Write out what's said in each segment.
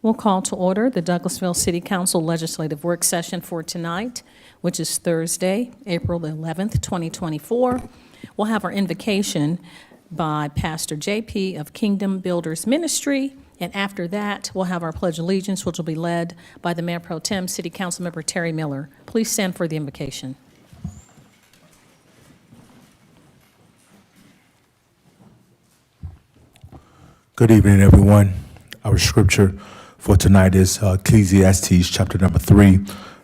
We'll call to order the Douglasville City Council Legislative Work Session for tonight, which is Thursday, April 11th, 2024. We'll have our invocation by Pastor JP of Kingdom Builders Ministry, and after that, we'll have our Pledge of Allegiance, which will be led by the Mayor Pro Tem, City Council Member Terry Miller. Please stand for the invocation. Good evening, everyone. Our scripture for tonight is Ecclesiastes chapter number 3,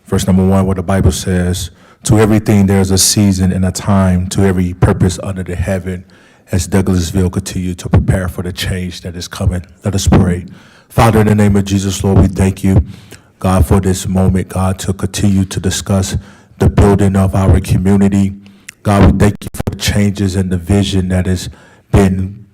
verse number 1, where the Bible says, "To everything there is a season and a time, to every purpose under the heaven," as Douglasville continue to prepare for the change that is coming. Let us pray. Father, in the name of Jesus, Lord, we thank you, God, for this moment, God, to continue to discuss the building of our community. God, we thank you for the changes and the vision that has been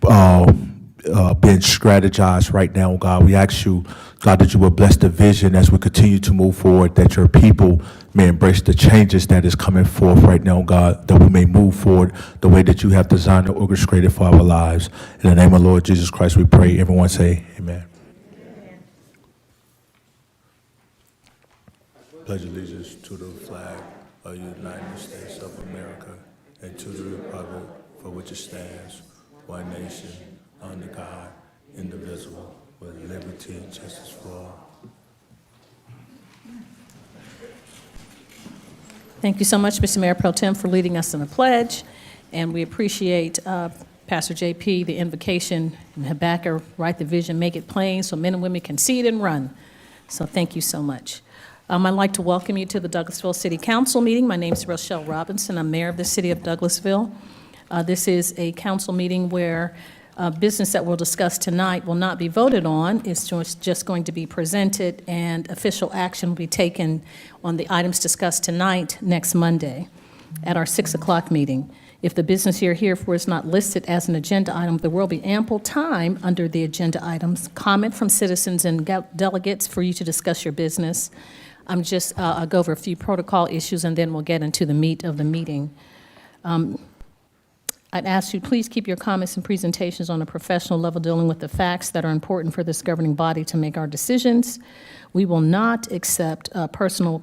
strategized right now, God. We ask you, God, that you will bless the vision as we continue to move forward, that your people may embrace the changes that is coming forth right now, God, that we may move forward the way that you have designed and orchestrated for our lives. In the name of Lord Jesus Christ, we pray. Everyone say amen. Amen. Pledge allegiance to the flag of the United States of America and to the republic for which it stands, one nation, under God, indivisible, with liberty and justice for all. Thank you so much, Mr. Mayor Pro Tem, for leading us in the pledge, and we appreciate Pastor JP, the invocation, and Habakkuk, write the vision, make it plain, so men and women can see it and run. So thank you so much. I'd like to welcome you to the Douglasville City Council meeting. My name is Rochelle Robinson. I'm mayor of the city of Douglasville. This is a council meeting where business that we'll discuss tonight will not be voted on. It's just going to be presented, and official action will be taken on the items discussed tonight next Monday at our 6 o'clock meeting. If the business you're here for is not listed as an agenda item, there will be ample time under the agenda items, comment from citizens and delegates for you to discuss your business. I'll go over a few protocol issues, and then we'll get into the meat of the meeting. I'd ask you, please keep your comments and presentations on a professional level, dealing with the facts that are important for this governing body to make our decisions. We will not accept personal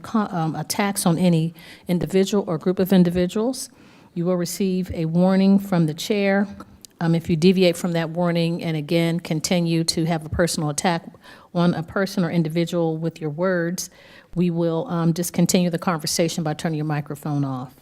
attacks on any individual or group of individuals. You will receive a warning from the chair. If you deviate from that warning and again continue to have a personal attack on a person or individual with your words, we will discontinue the conversation by turning your microphone off.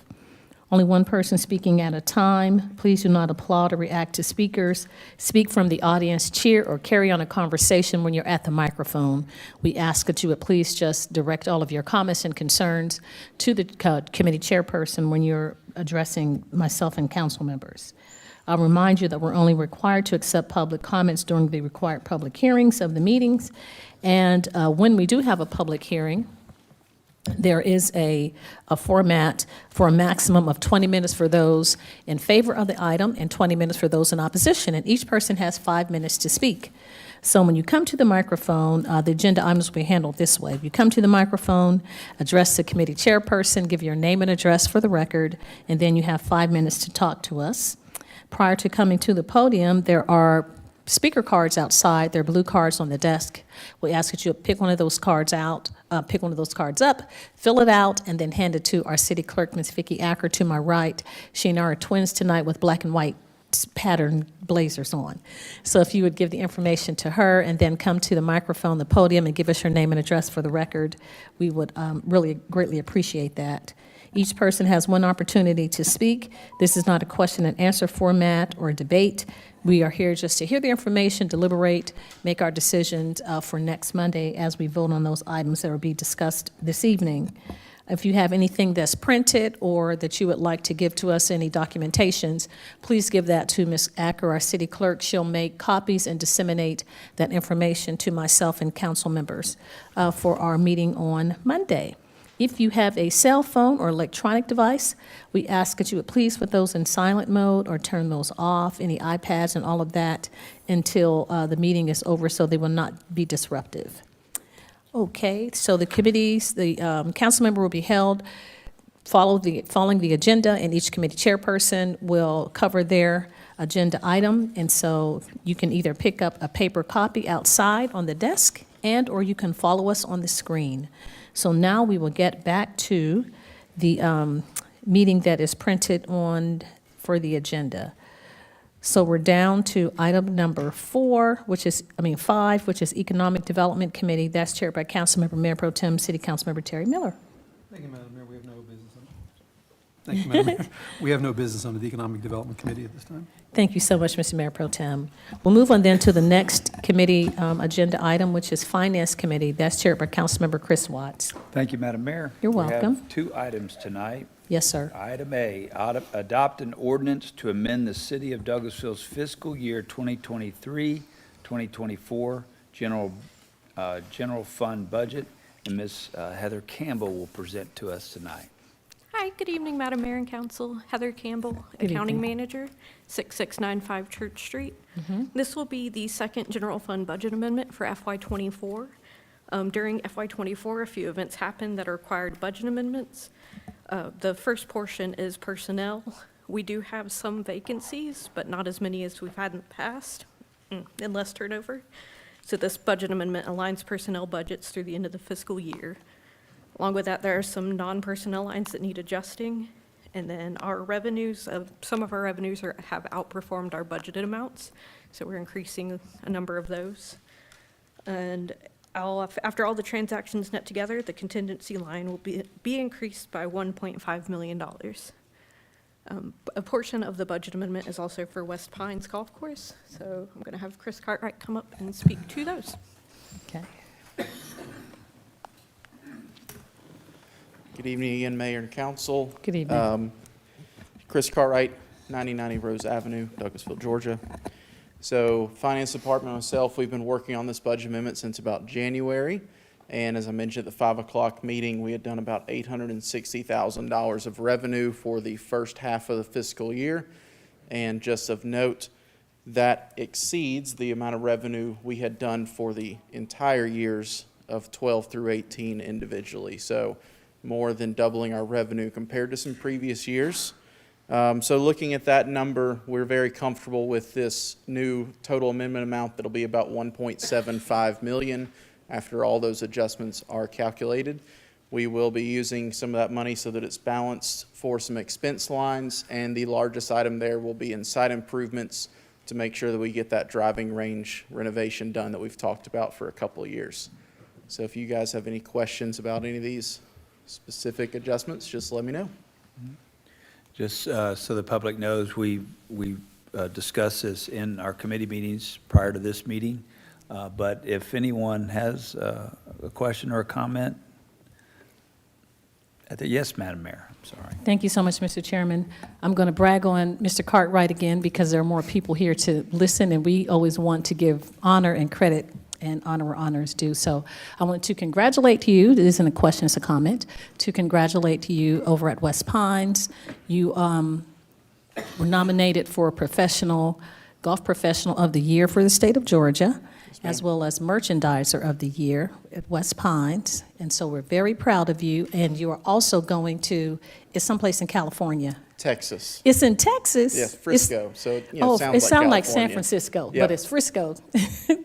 Only one person speaking at a time. Please do not applaud or react to speakers. Speak from the audience, cheer, or carry on a conversation when you're at the microphone. We ask that you would please just direct all of your comments and concerns to the committee chairperson when you're addressing myself and council members. I'll remind you that we're only required to accept public comments during the required public hearings of the meetings. And when we do have a public hearing, there is a format for a maximum of 20 minutes for those in favor of the item and 20 minutes for those in opposition, and each person has 5 minutes to speak. So when you come to the microphone, the agenda items will be handled this way. You come to the microphone, address the committee chairperson, give your name and address for the record, and then you have 5 minutes to talk to us. Prior to coming to the podium, there are speaker cards outside. There are blue cards on the desk. We ask that you pick one of those cards out, pick one of those cards up, fill it out, and then hand it to our city clerk, Ms. Vicki Acker, to my right. She and I are twins tonight with black and white pattern blazers on. So if you would give the information to her and then come to the microphone, the podium, and give us your name and address for the record, we would really greatly appreciate that. Each person has one opportunity to speak. This is not a question and answer format or a debate. We are here just to hear the information, deliberate, make our decisions for next Monday as we vote on those items that will be discussed this evening. If you have anything that's printed or that you would like to give to us, any documentations, please give that to Ms. Acker, our city clerk. She'll make copies and disseminate that information to myself and council members for our meeting on Monday. If you have a cell phone or electronic device, we ask that you would please put those in silent mode or turn those off, any iPads and all of that, until the meeting is over so they will not be disruptive. Okay, so the committees, the council member will be held following the agenda, and each committee chairperson will cover their agenda item. And so you can either pick up a paper copy outside on the desk and/or you can follow us on the screen. So now we will get back to the meeting that is printed on for the agenda. So we're down to item number 5, which is Economic Development Committee. That's chaired by Councilmember Mayor Pro Tem, City Councilmember Terry Miller. Thank you, Madam Mayor. We have no business on Thank you, Madam Mayor. We have no business under the Economic Development Committee at this time. Thank you so much, Mr. Mayor Pro Tem. We'll move on then to the next committee agenda item, which is Finance Committee. That's chaired by Councilmember Chris Watts. Thank you, Madam Mayor. You're We welcome. have 2 items tonight. Yes, sir. Item A, adopt an ordinance to amend the City of Douglasville's fiscal year 2023-2024 general fund budget, and Ms. Heather Campbell will present to us tonight. Hi, good evening, Madam Mayor and Council. Heather Campbell, Good Accounting evening. Manager, 6695 Church Street. This will be the second general fund budget amendment for FY24. During FY24, a few events happened that required budget amendments. The first portion is personnel. We do have some vacancies, but not as many as we've had in the past, and less turnover. So this budget amendment aligns personnel budgets through the end of the fiscal year. Along with that, there are some non-personnel lines that need adjusting. And then our revenues, some of our revenues have outperformed our budgeted amounts. So we're increasing a number of those. And after all the transactions net together, the contingency line will be increased by $1.5 million. A portion of the budget amendment is also for West Pines Golf Course. So I'm going to have Chris Cartwright come up and speak to those. Okay. Good evening again, Mayor and Council. Good evening. Chris Cartwright, 9090 Rose Avenue, Douglasville, Georgia. So Finance Department and myself, we've been working on this budget amendment since about January. And as I mentioned at the 5 o'clock meeting, we had done about $860,000 of revenue for the first half of the fiscal year. And just of note, that exceeds the amount of revenue we had done for the entire years of 12 through 18 individually. So more than doubling our revenue compared to some previous years. So looking at that number, we're very comfortable with this new total amendment amount that'll be about $1.75 million after all those adjustments are calculated. We will be using some of that money so that it's balanced for some expense lines, and the largest item there will be in site improvements to make sure that we get that driving range renovation done that we've talked about for a couple of years. So if you guys have any questions about any of these specific adjustments, just let me know. Just so the public knows, we discussed this in our committee meetings prior to this meeting. But if anyone has a question or a comment, yes, Madam Mayor, I'm sorry. Thank you so much, Mr. Chairman. I'm going to brag on Mr. Cartwright again because there are more people here to listen, and we always want to give honor and credit and honor where honor is due. So I want to congratulate you, this isn't a question, it's a comment, to congratulate you over at West Pines. You were nominated for Golf Professional of the Year for the state of Georgia, as well as Merchandiser of the Year at West Pines. And so we're very proud of you. And you are also going to, it's someplace in California. Texas. It's in Texas. Yes, It's- Frisco. So it Oh, sounds it sounds like San California. Francisco, Yeah. but it's Frisco,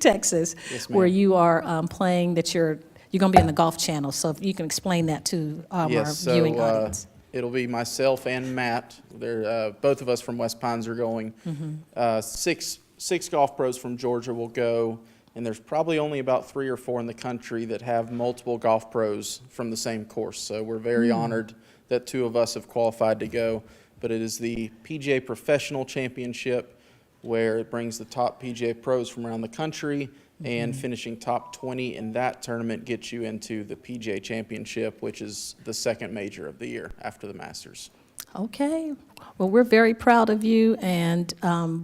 Texas, Yes, where ma'am. you are playing, that you're going to be in the Golf Channel. So if you can explain that to our Yes, viewing so audience. it'll be myself and Matt. They're both of us from West Pines are going. Mm-hmm. Six golf pros from Georgia will go, and there's probably only about 3 or 4 in the country that have multiple golf pros from the same course. So we're very honored that 2 of us have qualified to go. But it is the PGA Professional Championship, where it brings the top PGA pros from around the country, and finishing top 20 in that tournament gets you into the PGA Championship, which is the second major of the year after the Masters. Okay. Well, we're very proud of you, and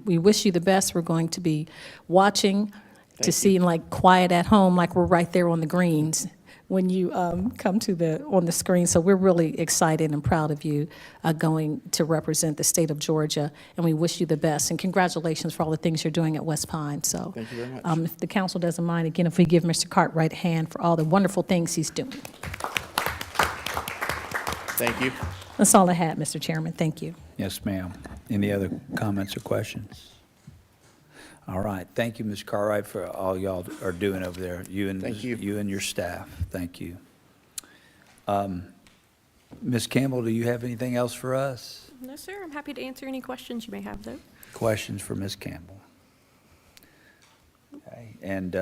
we wish you the best. We're going to be watching to Thank see, like, quiet at home, like we're right there on the greens when you come to on the screen. So we're really excited and proud of you going to represent the state of Georgia, and we wish you the best. And congratulations for all the things you're doing at West Pine. So Thank you very much. if the council doesn't mind, again, if we give Mr. Cartwright a hand for all the wonderful things he's doing. Thank you. That's all I had, Mr. Chairman. Thank you. Yes, ma'am. Any other comments or questions? All right, thank you, Ms. Cartwright, for all y'all are doing over there, Thank you. you and your staff. Thank you. Ms. Campbell, do you have anything else for us? No, sir, I'm happy to answer any questions you may have, though. Questions for Ms. Campbell? Okay, and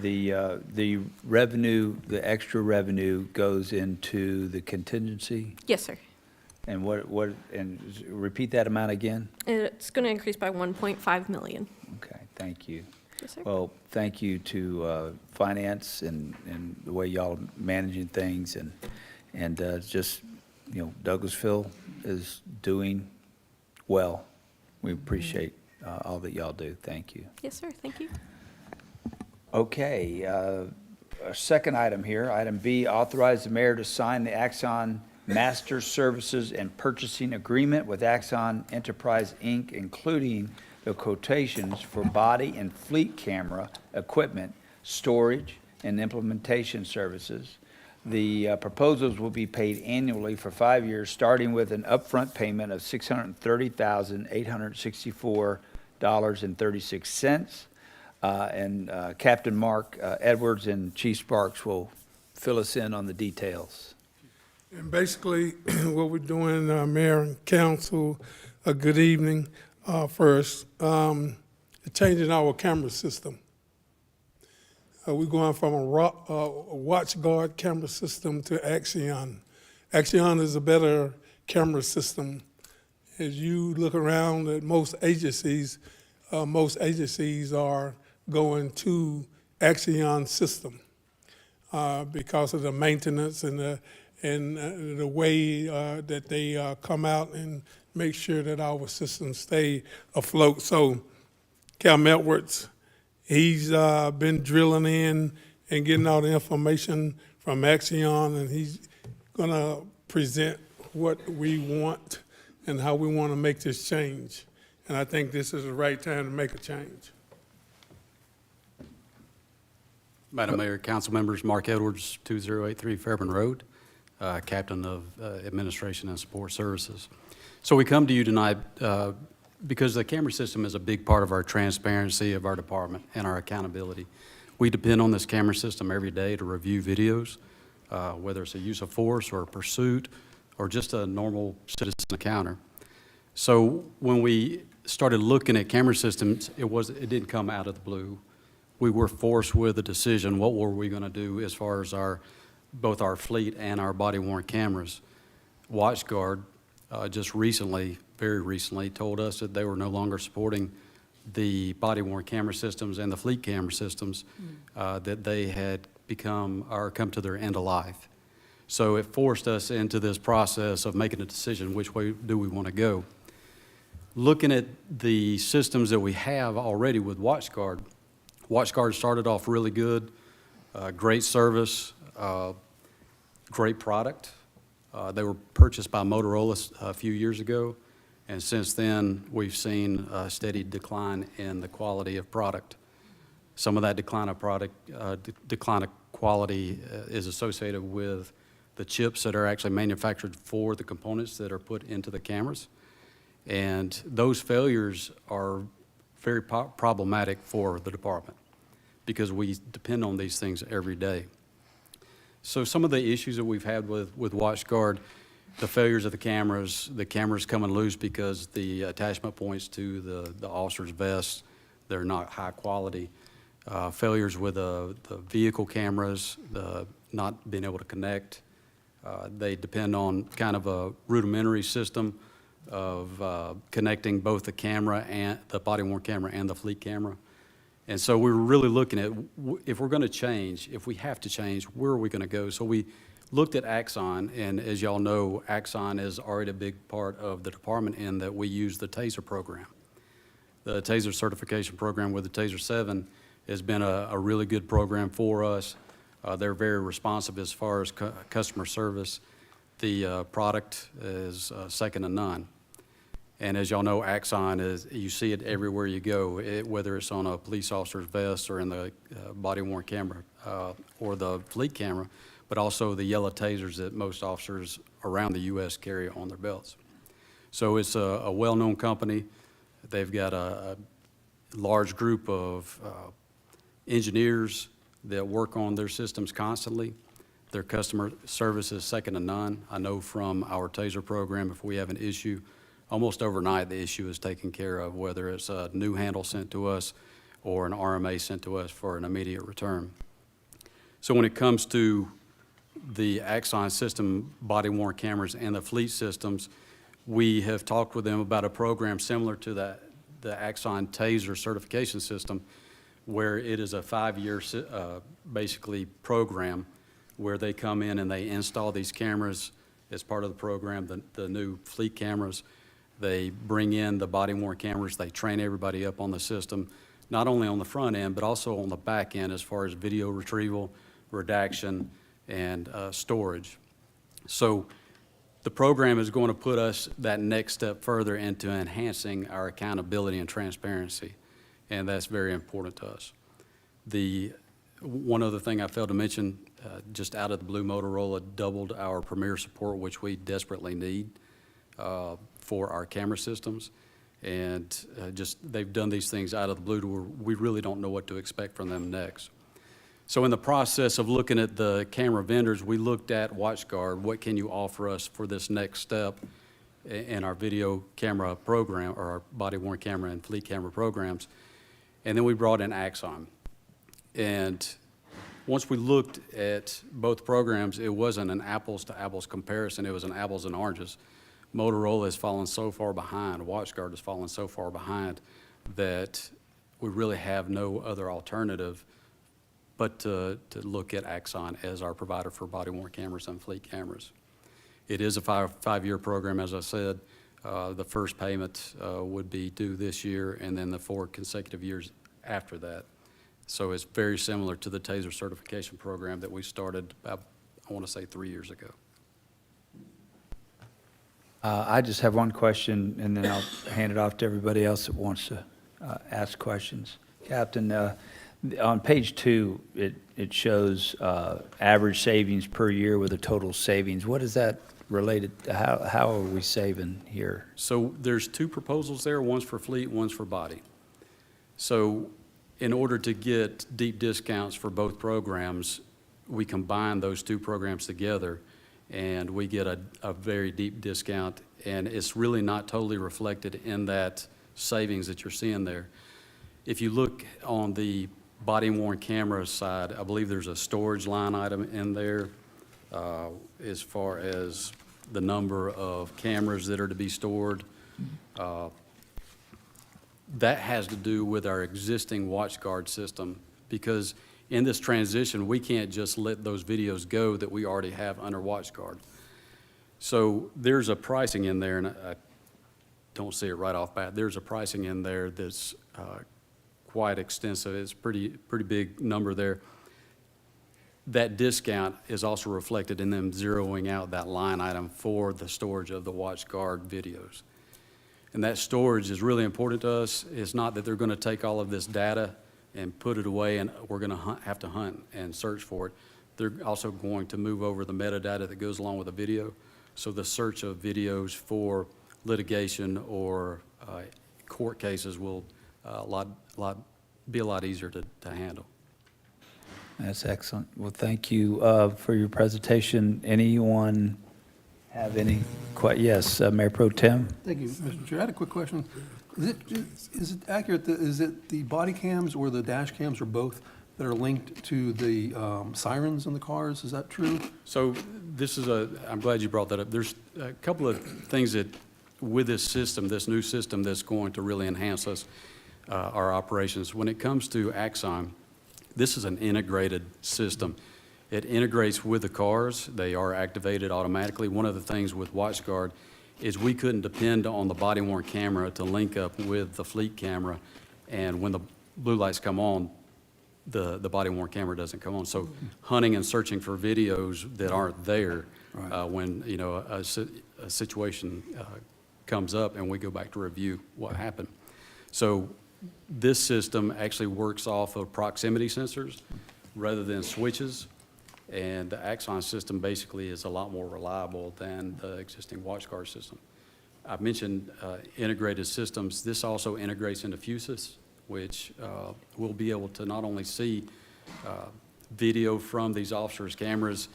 the revenue, the extra revenue goes into the contingency? Yes, sir. And and repeat that amount again? It's going to increase by 1.5 million. Okay, thank you. Yes, sir. Well, thank you to finance and the way y'all are managing things and just, you know, Douglasville is doing well. We appreciate all that y'all do. Thank you. Yes, sir. Thank you. Okay, a second item here, item B, authorize the mayor to sign the Axon Master Services and Purchasing Agreement with Axon Enterprise, Inc., including the quotations for body and fleet camera equipment, storage, and implementation services. The proposals will be paid annually for 5 years, starting with an upfront payment of $630,864.36. And Captain Mark Edwards and Chief Sparks will fill us in on the details. And basically, what we're doing, Mayor and Council, good evening. First, changing our camera system. We're going from a WatchGuard camera system to Axion. Axion is a better camera system. As you look around at most agencies are going to Axion system because of the maintenance and the way that they come out and make sure that our systems stay afloat. So Cam Edwards, he's been drilling in and getting all the information from Axion, and he's going to present what we want and how we want to make this change. And I think this is the right time to make a change. Madam Mayor, council members, Mark Edwards, 2083 Fairburn Road, Captain of Administration and Support Services. So we come to you tonight because the camera system is a big part of our transparency of our department and our accountability. We depend on this camera system every day to review videos, whether it's a use of force or a pursuit or just a normal citizen encounter. So when we started looking at camera systems, it didn't come out of the blue. We were forced with a decision, what were we going to do as far as both our fleet and our body-worn cameras. WatchGuard just recently, very recently, told us that they were no longer supporting the body-worn camera systems and the fleet camera systems, that they had come to their end of life. So it forced us into this process of making a decision, which way do we want to go. Looking at the systems that we have already with WatchGuard, WatchGuard started off really good, great service, great product. They were purchased by Motorola a few years ago, and since then, we've seen a steady decline in the quality of product. Some of that decline of quality is associated with the chips that are actually manufactured for the components that are put into the cameras. And those failures are very problematic for the department because we depend on these things every day. So some of the issues that we've had with WatchGuard, the failures of the cameras coming loose because the attachment points to the officer's vest, they're not high quality. Failures with the vehicle cameras, not being able to connect. They depend on kind of a rudimentary system of connecting both the camera and the body-worn camera and the fleet camera. And so we were really looking at, if we're going to change, if we have to change, where are we going to go? So we looked at Axon, and as y'all know, Axon is already a big part of the department in that we use the TASER program. The TASER certification program with the TASER 7 has been a really good program for us. They're very responsive as far as customer service. The product is second to none. And as y'all know, Axon you see it everywhere you go, whether it's on a police officer's vest or in the body-worn camera or the fleet camera, but also the yellow tasers that most officers around the U.S. carry on their belts. So it's a well-known company. They've got a large group of engineers that work on their systems constantly. Their customer service is second to none. I know from our TASER program, if we have an issue, almost overnight, the issue is taken care of, whether it's a new handle sent to us or an RMA sent to us for an immediate return. So when it comes to the Axon system, body-worn cameras, and the fleet systems, we have talked with them about a program similar to the Axon TASER certification system, where it is a 5-year basically program where they come in and they install these cameras as part of the program, the new fleet cameras. They bring in the body-worn cameras, they train everybody up on the system, not only on the front end, but also on the back end as far as video retrieval, redaction, and storage. So the program is going to put us that next step further into enhancing our accountability and transparency, and that's very important to us. One other thing I failed to mention, just out of the blue, Motorola doubled our Premier support, which we desperately need for our camera systems. And they've done these things out of the blue to where we really don't know what to expect from them next. So in the process of looking at the camera vendors, we looked at WatchGuard. What can you offer us for this next step in our video camera program, or our body-worn camera and fleet camera programs? And then we brought in Axon. And once we looked at both programs, it wasn't an apples-to-apples comparison. It was an apples and oranges. Motorola has fallen so far behind, WatchGuard has fallen so far behind, that we really have no other alternative but to look at Axon as our provider for body-worn cameras and fleet cameras. It is a five-year program, as I said. The first payment would be due this year, and then the 4 consecutive years after that. So it's very similar to the TASER certification program that we started about, I want to say, 3 years ago. I just have one question, and then I'll hand it off to everybody else that wants to ask questions. Captain, on page 2, it shows average savings per year with a total savings. What is that related to? How are we saving here? So there's 2 proposals there, one's for fleet, one's for body. So in order to get deep discounts for both programs, we combine those 2 programs together, and we get a very deep discount, and it's really not totally reflected in that savings that you're seeing there. If you look on the body-worn camera side, I believe there's a storage line item in there as far as the number of cameras that are to be stored. That has to do with our existing WatchGuard system, because in this transition, we can't just let those videos go that we already have under WatchGuard. So there's a pricing in there, and I don't see it right off bat. There's a pricing in there that's quite extensive. It's pretty big number there. That discount is also reflected in them zeroing out that line item for the storage of the WatchGuard videos. And that storage is really important to us. It's not that they're going to take all of this data and put it away and we're going to have to hunt and search for it. They're also going to move over the metadata that goes along with the video. So the search of videos for litigation or court cases will be a lot easier to handle. That's excellent. Well, thank you for your presentation. Anyone have any questions? Yes, Mayor Pro Tem? Thank you, Mr. Chair. I had a quick question. Is it accurate, is it the body cams or the dash cams or both that are linked to the sirens in the cars? Is that true? So I'm glad you brought that up. There's a couple of things that, with this system, this new system that's going to really enhance our operations. When it comes to Axon, this is an integrated system. It integrates with the cars. They are activated automatically. One of the things with WatchGuard is we couldn't depend on the body-worn camera to link up with the fleet camera, and when the blue lights come on, the body-worn camera doesn't come on. So hunting and searching for videos that aren't there when a situation comes up and we go back to review what happened. So this system actually works off of proximity sensors rather than switches. And the Axon system basically is a lot more reliable than the existing WatchGuard system. I've mentioned integrated systems. This also integrates into Fusus, which we'll be able to not only see video from these officers' cameras,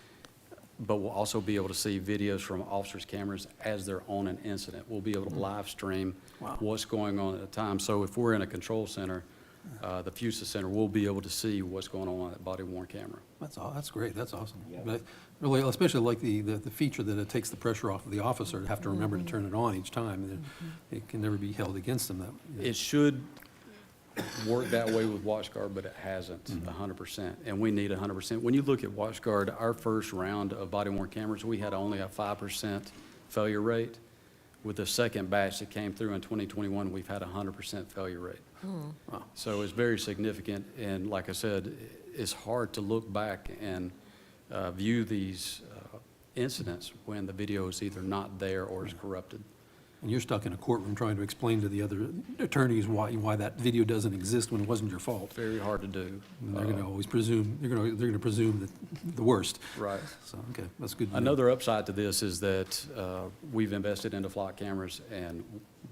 but we'll also be able to see videos from officers' cameras as they're on an incident. We'll be able to live stream what's going on at the time. So if we're in a control center, the FUSA Center will be able to see what's going on that body-worn camera. That's great, that's awesome. But really, especially like the feature that it takes the pressure off of the officer to have to remember to turn it on each time. and It can never be held against them. It should work that way with WatchGuard, but it hasn't 100%, and we need 100%. When you look at WatchGuard, our first round of body-worn cameras, we had only a 5% failure rate. With the second batch that came through in 2021, we've had a 100% failure rate. Wow. So it's very significant, and like I said, it's hard to look back and view these incidents when the video is either not there or is corrupted. And you're stuck in a courtroom trying to explain to the other attorneys why that video doesn't exist when it wasn't your fault. Very hard to do. And they're going to always presume, they're going to presume the worst. Right. So, okay, that's good. to know. Another upside to this is that we've invested into flock cameras, and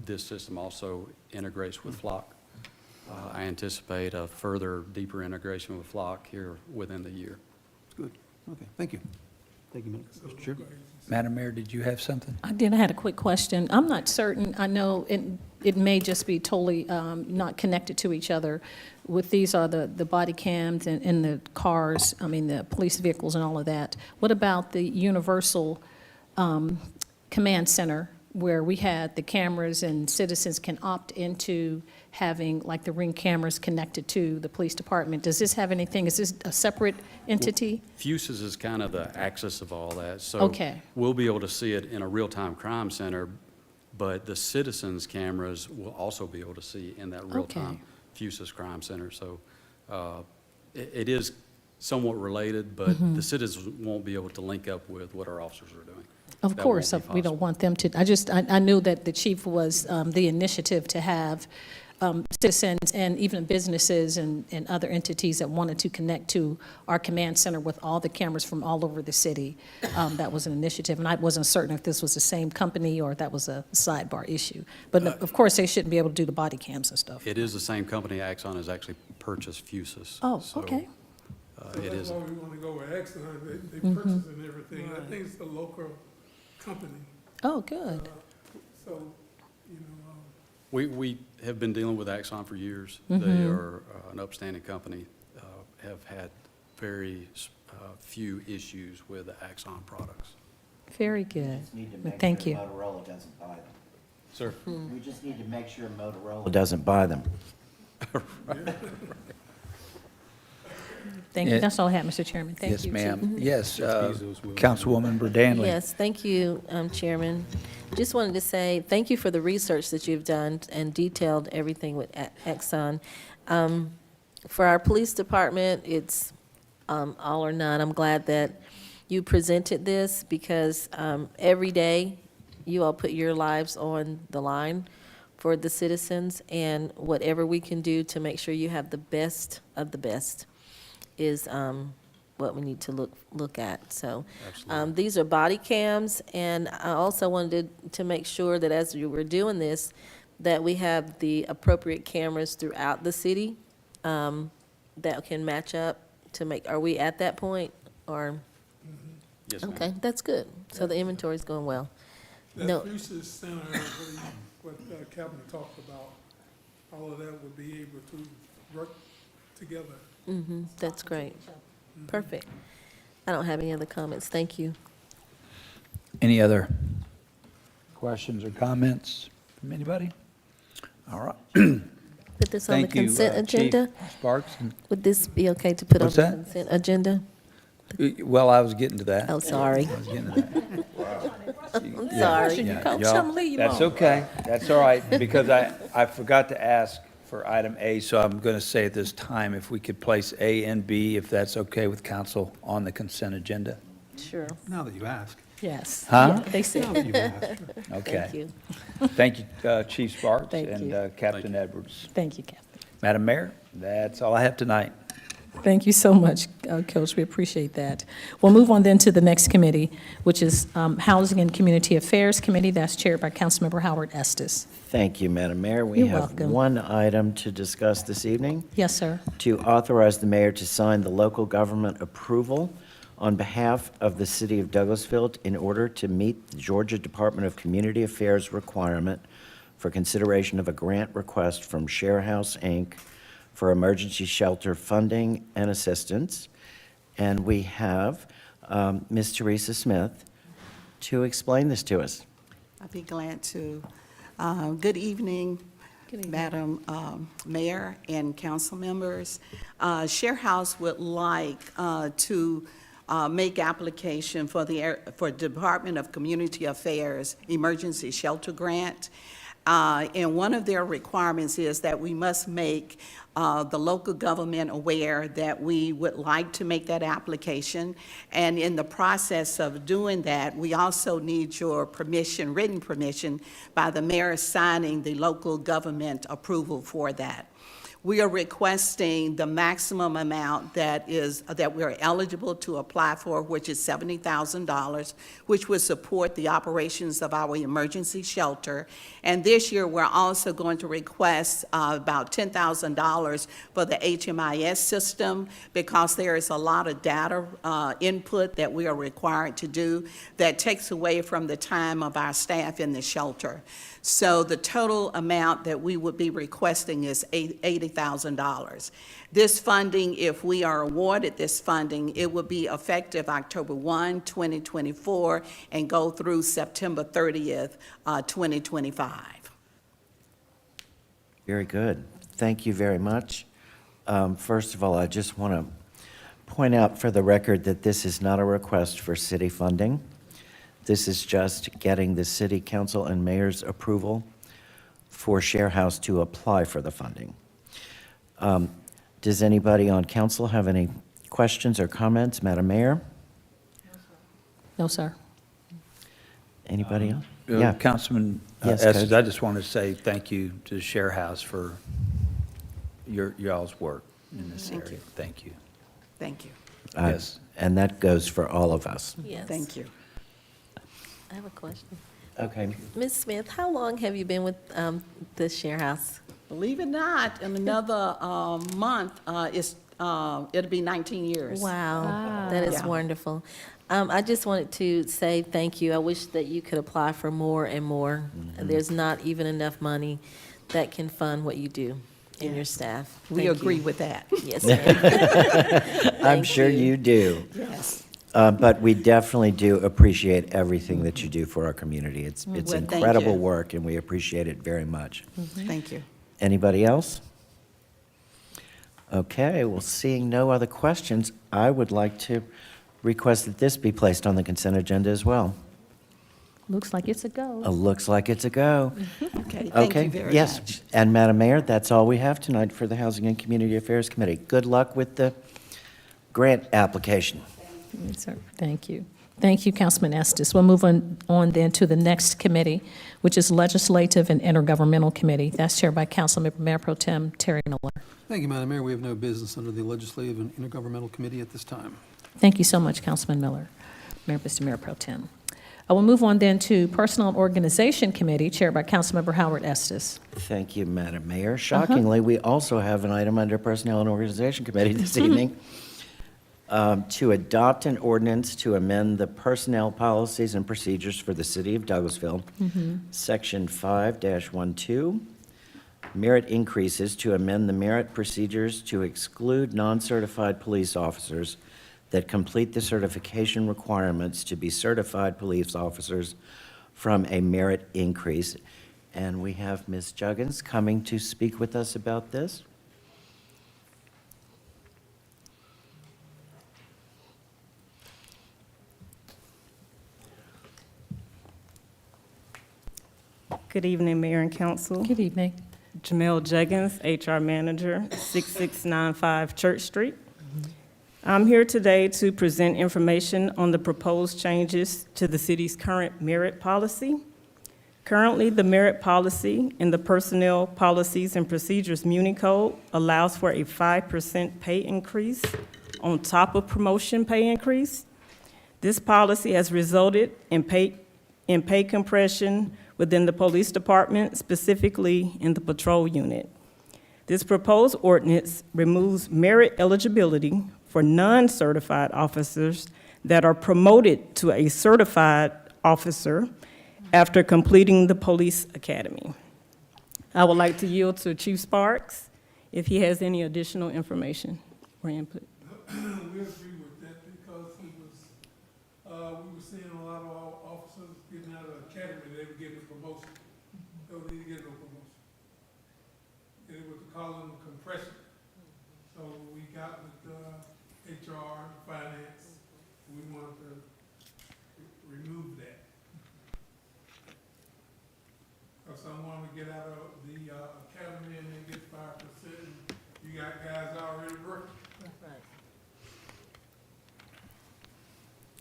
this system also integrates with flock. I anticipate a further deeper integration with flock here within the year. Good, okay, thank you. Thank you, Mr. Chair. Madam Mayor, did you have something? I did, I had a quick question. I'm not certain, I know it may just be totally not connected to each other. With these are the body cams and the cars, I mean, the police vehicles and all of that. What about the universal command center where we had the cameras and citizens can opt into having like the Ring cameras connected to the police department? Does this have anything, is this a separate entity? FUSIS is kind of the axis of all that. So Okay. we'll be able to see it in a real-time crime center, but the citizens' cameras will also be able to see in that real-time FUSIS crime center. So it is somewhat related, but the citizens won't be able to link up with what our officers are doing. Of That course, won't be we don't possible. want them to, I knew that the chief was the initiative to have citizens and even businesses and other entities that wanted to connect to our command center with all the cameras from all over the city. That was an initiative, and I wasn't certain if this was the same company or if that was a sidebar issue. But of course, they shouldn't be able to do the body cams and stuff. It is the same company. Axon has actually purchased FUSIS. Oh, So, okay. So it that's is. why we want to go with Exxon. They purchase and everything. I think it's the local company. Oh, good. So, you know, We have been dealing with Axon for years. Mm-hmm. They are an upstanding company, have had very few issues with the Axon products. Very good. Just need to make Thank sure you. Motorola doesn't buy them. Sir? We just need to make sure Motorola doesn't buy them. Thank you. Yeah. That's all I have, Mr. Chairman. Thank Yes, you. ma'am. Yes, Bezos will. Councilwoman Burdanley. Yes, thank you, Chairman. Just wanted to say, thank you for the research that you've done and detailed everything with Exxon. For our police department, it's all or none. I'm glad that you presented this because every day you all put your lives on the line for the citizens, and whatever we can do to make sure you have the best of the best is what we need to look at. So these are body cams, and I also wanted to make sure that as you were doing this, that we have the appropriate cameras throughout the city that can match up to make, are we at that point, or? Yes, ma'am. Okay, that's good. So the inventory's going well. that No. FUSIS center, what Captain talked about, all of that would be able to work together. That's great. Perfect. I don't have any other comments. Thank you. Any other questions or comments from anybody? All right. Put this on the Thank you, consent Chief agenda? Sparks. Would this be okay to put on What's the that? consent agenda? Well, I was getting to that. Oh, sorry. I was getting to that. I'm sorry. You Yeah, coach y'all- them, leave 'em That's on. okay. That's all right, because I forgot to ask for item A, so I'm going to say at this time, if we could place A and B, if that's okay with council, on the consent agenda. Sure. Now that you ask. Yes. Huh? Yeah, they said. Now that you ask. Okay. Thank you. Thank you, Chief Sparks Thank and you. Captain Edwards. Thank you, Captain. Madam Mayor, that's all I have tonight. Thank you so much, Coach. We appreciate that. We'll move on then to the next committee, which is Housing and Community Affairs Committee. That's chaired by Councilmember Howard Estes. Thank you, Madam Mayor. We You're have welcome. one item to discuss this evening, Yes, sir. to authorize the mayor to sign the local government approval on behalf of the city of Douglasville in order to meet the Georgia Department of Community Affairs requirement for consideration of a grant request from Share House, Inc. for emergency shelter funding and assistance. And we have Ms. Teresa Smith to explain this to us. I'd be glad to. Good evening, Madam Mayor and council members. Share House would like to make application for for Department of Community Affairs Emergency Shelter Grant. And one of their requirements is that we must make the local government aware that we would like to make that application. And in the process of doing that, we also need your permission, written permission, by the mayor signing the local government approval for that. We are requesting the maximum amount that we're eligible to apply for, which is $70,000, which would support the operations of our emergency shelter. And this year, we're also going to request about $10,000 for the HMIS system, because there is a lot of data input that we are required to do that takes away from the time of our staff in the shelter. So the total amount that we would be requesting is $80,000. This funding, if we are awarded this funding, it would be effective October 1, 2024, and go through September 30th, 2025. Very good. Thank you very much. First of all, I just want to point out for the record that this is not a request for city funding. This is just getting the city council and mayor's approval for Share House to apply for the funding. Does anybody on council have any questions or comments? Madam Mayor? No, sir. Anybody else? Yeah. Councilman Yes, Estes, Coach. I just want to say thank you to the Share House for y'all's work in this area. Thank you. Thank you. Yes. And that goes for all of us. Yes. Thank you. I have a question. Okay. Ms. Smith, how long have you been with the Share House? Believe it or not, in another month, it'll be 19 years. Wow, that is Yeah. wonderful. I just wanted to say thank you. I wish that you could apply for more and more. There's not even enough money that can fund what you do and your staff. We Thank agree you. with that. Yes, ma'am. I'm Thank sure you do. Yes. But we definitely do appreciate everything that you do for our community. It's Well, thank incredible you. work, and we appreciate it very much. Thank you. Anybody else? Okay, well, seeing no other questions, I would like to request that this be placed on the consent agenda as well. Looks like it's a go. Looks like it's a go. Okay, thank Okay, you very yes. much. And Madam Mayor, that's all we have tonight for the Housing and Community Affairs Committee. Good luck with the grant application. Yes, sir. Thank you. Thank you, Councilman Estes. We'll move on then to the next committee, which is Legislative and Intergovernmental Committee. That's chaired by Councilmember Mayor Pro Tem Terry Miller. Thank you, Madam Mayor. We have no business under the Legislative and Intergovernmental Committee at this time. Thank you so much, Councilman Miller, Mr. Mayor Pro Tem. I will move on then to Personnel and Organization Committee, chaired by Councilmember Howard Estes. Thank you, Madam Mayor. Shockingly, we also have an item under Personnel and Organization Committee this evening to adopt an ordinance to amend the personnel policies and procedures for the city of Douglasville, Section 5-12, merit increases, to amend the merit procedures to exclude non-certified police officers that complete the certification requirements to be certified police officers from a merit increase. And we have Ms. Juggins coming to speak with us about this. Good evening, Mayor and Council. Good evening. Jamel Juggins, HR Manager, 6695 Church Street. I'm here today to present information on the proposed changes to the city's current merit policy. Currently, the merit policy in the Personnel Policies and Procedures Muni Code allows for a 5% pay increase on top of promotion pay increase. This policy has resulted in pay compression within the police department, specifically in the patrol unit. This proposed ordinance removes merit eligibility for non-certified officers that are promoted to a certified officer after completing the police academy. I would like to yield to Chief Sparks if he has any additional information or input. We agree with that because we were seeing a lot of our officers getting out of the academy, they were getting a promotion. So they didn't get no promotion. And it was calling compression. So we got with HR, finance, we wanted to remove that. Because some want to get out of the academy and they get 5%. You got guys already working.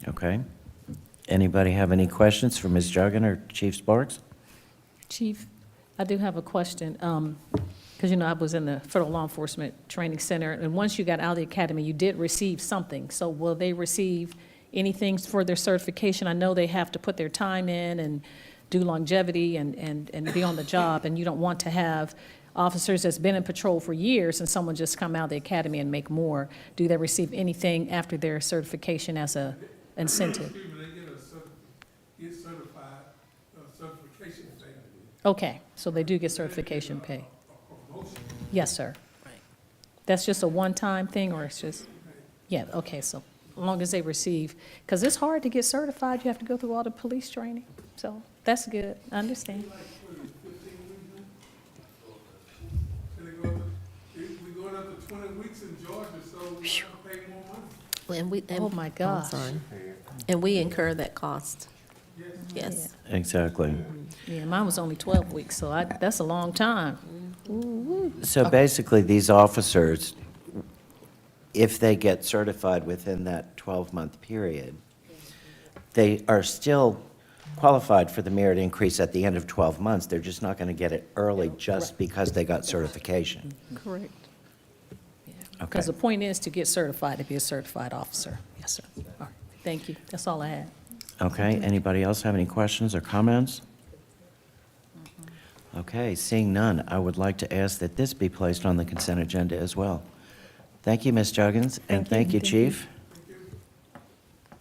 Okay. Anybody have any questions for Ms. Juggen or Chief Sparks? Chief, I do have a question, because, I was in the Federal Law Enforcement Training Center, and once you got out of the academy, you did receive something. So will they receive anything for their certification? I know they have to put their time in and do longevity and be on the job, and you don't want to have officers that's been in patrol for years and someone just come out of the academy and make more. Do they receive anything after their certification as a incentive? Excuse me, they get certified, certification thing. Okay, so they do get certification pay? A promotion. Yes, sir. That's just a one-time thing, or it's just, yeah, okay, so as long as they receive, because it's hard to get certified, you have to go through all the police training, so that's good, I understand. We're going up to 20 weeks in Georgia, so we have to pay more money. And we, and- Oh, my I'm gosh. sorry. And we incur that cost. Yes. Exactly. Yeah, mine was only 12 weeks, so that's a long time. So basically, these officers, if they get certified within that 12-month period, they are still qualified for the merit increase at the end of 12 months. They're just not going to get it early just because they got certification. Correct. Okay. Because the point is to get certified, to be a certified officer. Yes, sir. All right, thank you, that's all I had. Okay, anybody else have any questions or comments? Okay, seeing none, I would like to ask that this be placed on the consent agenda as well. Thank you, Ms. Juggins, and thank you, Chief.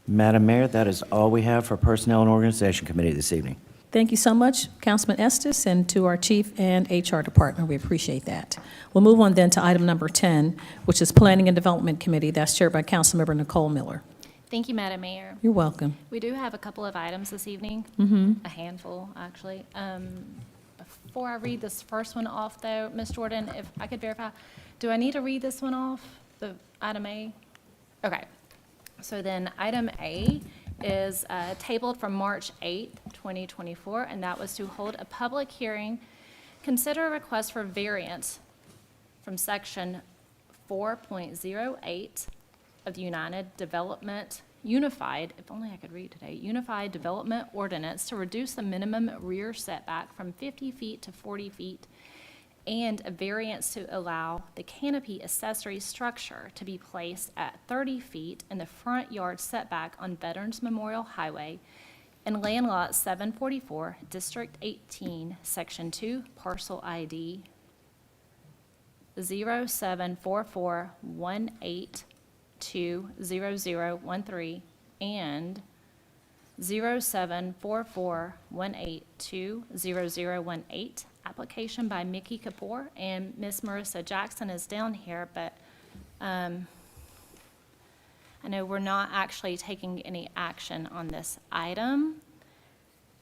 Madam Mayor, that is all we have for Personnel and Organization Committee this evening. Thank you so much, Councilman Estes, and to our chief and HR department. We appreciate that. We'll move on then to item number 10, which is Planning and Development Committee. That's chaired by Councilmember Nicole Miller. Thank you, Madam Mayor. You're welcome. We do have a couple of items this evening, a handful, actually. Before I read this first one off, though, Ms. Jordan, if I could verify, do I need to read this one off, the item A? Okay. So then item A is tabled from March 8th, 2024, and that was to hold a public hearing, consider a request for variance from section 4.08 of the Unified, if only I could read today, Unified Development Ordinance to reduce the minimum rear setback from 50 feet to 40 feet, and a variance to allow the canopy accessory structure to be placed at 30 feet in the front yard setback on Veterans Memorial Highway in Land Lot 744, District 18, Section 2, Parcel ID 074418200013 and 074418200018. Application by Mickey Kapoor, and Miss Marissa Jackson is down here, but I know we're not actually taking any action on this item.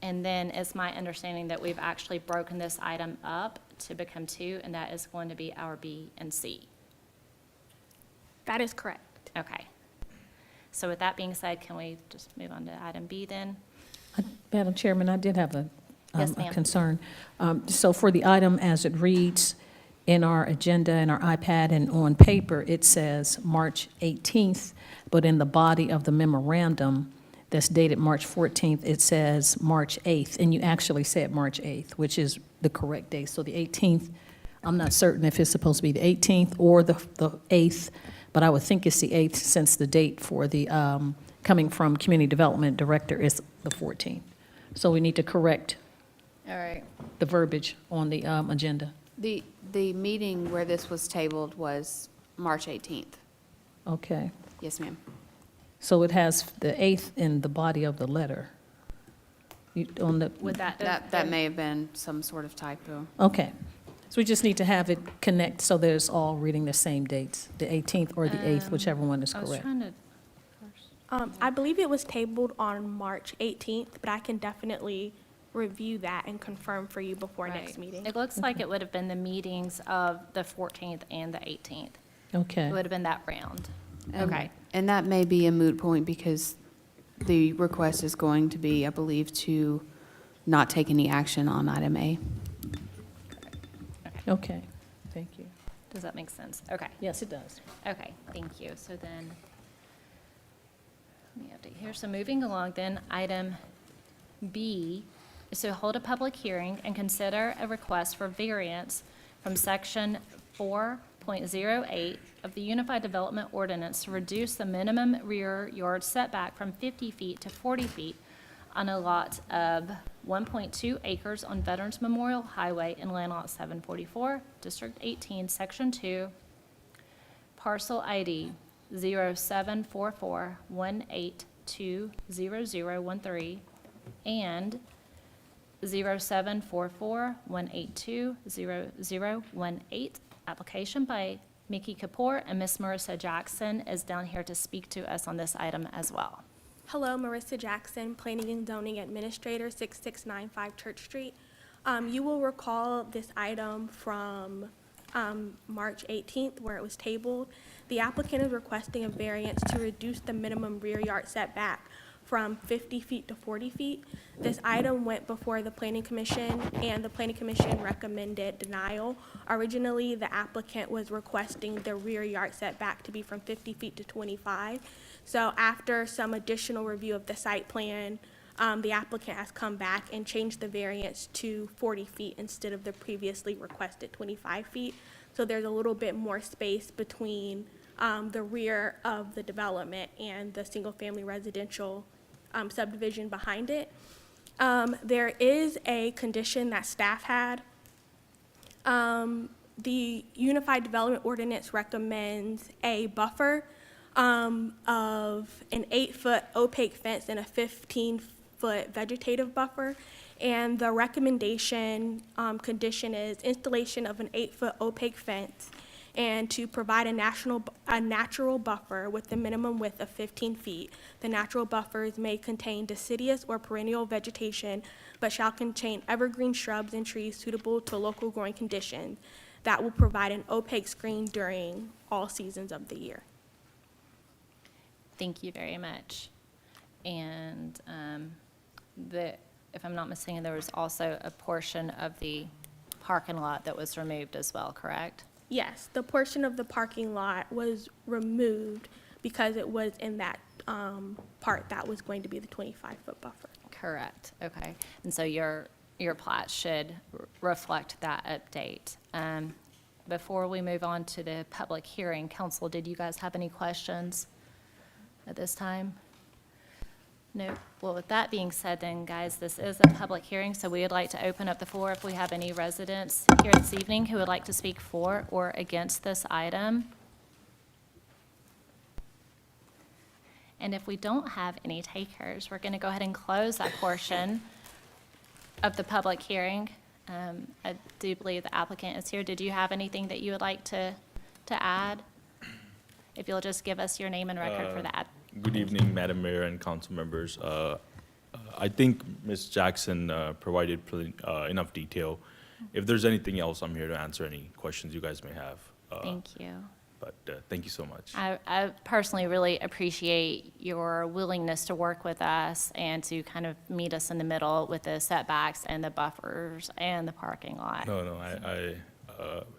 And then it's my understanding that we've actually broken this item up to become two, and that is going to be our B and C. That is correct. Okay. So with that being said, can we just move on to item B then? Madam Chairman, I did have a Yes, a ma'am. concern. So for the item as it reads in our agenda and our iPad and on paper, it says March 18th, but in the body of the memorandum, that's dated March 14th, it says March 8th, and you actually said March 8th, which is the correct date. So the 18th, I'm not certain if it's supposed to be the 18th or the 8th, but I would think it's the 8th since the date for the, coming from Community Development Director is the 14th. So we need to correct All right. the verbiage on the agenda. The meeting where this was tabled was March 18th. Okay. Yes, ma'am. So it has the 8th in the body of the letter. On the, Would that, That may have been some sort of typo. okay. So we just need to have it connect so that it's all reading the same dates, the 18th or the 8th, whichever one is I was correct. trying to, I believe it was tabled on March 18th, but I can definitely review that and confirm for you before next right. meeting. It looks like it would have been the meetings of the 14th and the 18th. Okay. It would have been that round. And- Okay. And that may be a moot point because the request is going to be, I believe, to not take any action on item A. Okay, thank you. Does that make sense? Okay. Yes, it does. Okay, thank you. So then, let me update here. So moving along then, item B is to hold a public hearing and consider a request for variance from section 4.08 of the Unified Development Ordinance to reduce the minimum rear yard setback from 50 feet to 40 feet on a lot of 1.2 acres on Veterans Memorial Highway in Land Lot 744, District 18, Section 2, parcel ID 074418200013 and 074418200018. Application by Mickey Kapoor, and Miss Marissa Jackson is down here to speak to us on this item as well. Hello, Marissa Jackson, Planning and Zoning Administrator, 6695 Church Street. You will recall this item from March 18th where it was tabled. The applicant is requesting a variance to reduce the minimum rear yard setback from 50 feet to 40 feet. This item went before the Planning Commission, and the Planning Commission recommended denial. Originally, the applicant was requesting the rear yard setback to be from 50 feet to 25. So after some additional review of the site plan, the applicant has come back and changed the variance to 40 feet instead of the previously requested 25 feet. So there's a little bit more space between the rear of the development and the single-family residential subdivision behind it. There is a condition that staff had. The Unified Development Ordinance recommends a buffer of an 8-foot opaque fence and a 15-foot vegetative buffer. And the recommendation condition is installation of an 8-foot opaque fence and to provide a natural buffer with the minimum width of 15 feet. The natural buffers may contain deciduous or perennial vegetation, but shall contain evergreen shrubs and trees suitable to local growing conditions that will provide an opaque screen during all seasons of the year. Thank you very much. And if I'm not mistaken, there was also a portion of the parking lot that was removed as well, correct? Yes, the portion of the parking lot was removed because it was in that part that was going to be the 25-foot buffer. Correct, okay. And so your plat should reflect that update. Before we move on to the public hearing, council, did you guys have any questions at this time? No. Well, with that being said then, guys, this is a public hearing, so we would like to open up the floor if we have any residents here this evening who would like to speak for or against this item. And if we don't have any takers, we're going to go ahead and close that portion of the public hearing. I do believe the applicant is here. Did you have anything that you would like to add? If you'll just give us your name and record for that. Good evening, Madam Mayor and council members. I think Ms. Jackson provided enough detail. If there's anything else, I'm here to answer any questions you guys may have. Thank you. But thank you so much. I personally really appreciate your willingness to work with us and to kind of meet us in the middle with the setbacks and the buffers and the parking lot. No,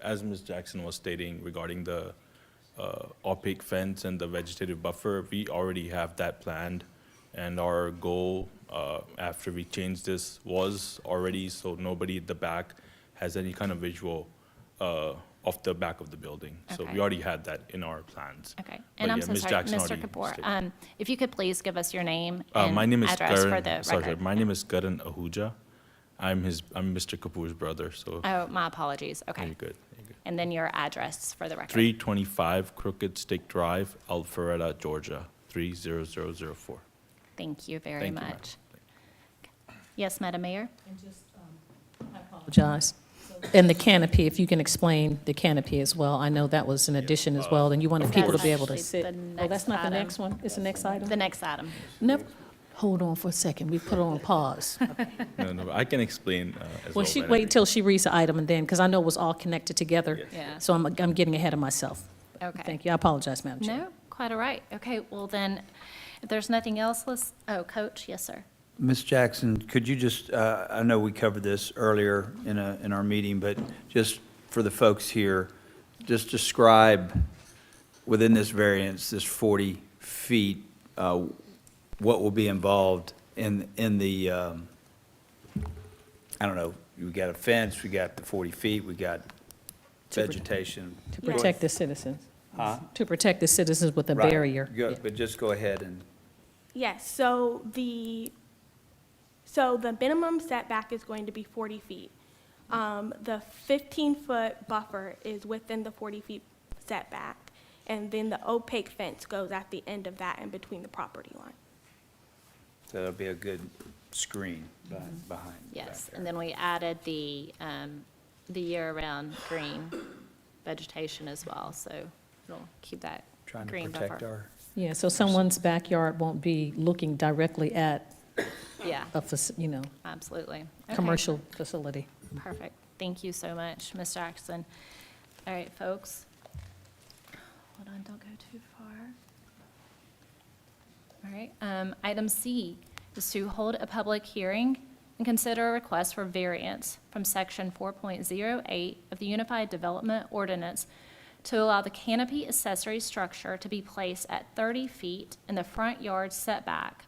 as Ms. Jackson was stating regarding the opaque fence and the vegetative buffer, we already have that planned And our goal, after we changed this, was already so nobody at the back has any kind of visual of the back of the building. So Okay. we already had that in our plans. Okay. But And I'm yeah, so Ms. sorry, Jackson Mr. already Kapoor, stated. if you could please give us your name My and name is address for the Karan, sorry, record. my name is Karan Ahuja. I'm Mr. Kapoor's brother, so Oh, my apologies. Okay. you're good. You're good. And then your address for the record. 325 Crooked Stick Drive, Alpharetta, Georgia, 30004. Thank you very Thank you, ma'am. much. Yes, Madam Mayor? Apologize. And the canopy, if you can explain the canopy as well. I know that was an addition as well, and you wanted people to be able to That's sit. actually the Oh, that's next not the item. next one? It's the next item? The next item. Nope. Hold on for a second. We put it on pause. No, I can explain as Well, well. wait till she reads the item and then, because I know it was all connected together. Yeah. So I'm getting ahead of myself. Okay. Thank you. I apologize, Madam Chair. No, quite all right. Okay, well then, if there's nothing else, Coach, yes, sir. Ms. Jackson, could you just, I know we covered this earlier in our meeting, but just for the folks here, just describe within this variance, this 40 feet, what will be involved in the, I don't know, we got a fence, we got the 40 feet, we got vegetation. To protect the citizens. Huh? To protect the citizens with a Right. barrier. Good, but just go ahead and, Yes, so the minimum setback is going to be 40 feet. The 15-foot buffer is within the 40 feet setback, and then the opaque fence goes at the end of that in between the property line. so it'll be a good screen behind. Yes, and then we added the year-round green vegetation as well, so it'll keep that Trying to green protect buffer. our, Yeah, so someone's backyard won't be looking directly at Yeah, a, absolutely. Okay. commercial facility. Perfect. Thank you so much, Ms. Jackson. All right, folks. Hold on, don't go too far. All right, item C is to hold a public hearing and consider a request for variance from section 4.08 of the Unified Development Ordinance to allow the canopy accessory structure to be placed at 30 feet in the front yard setback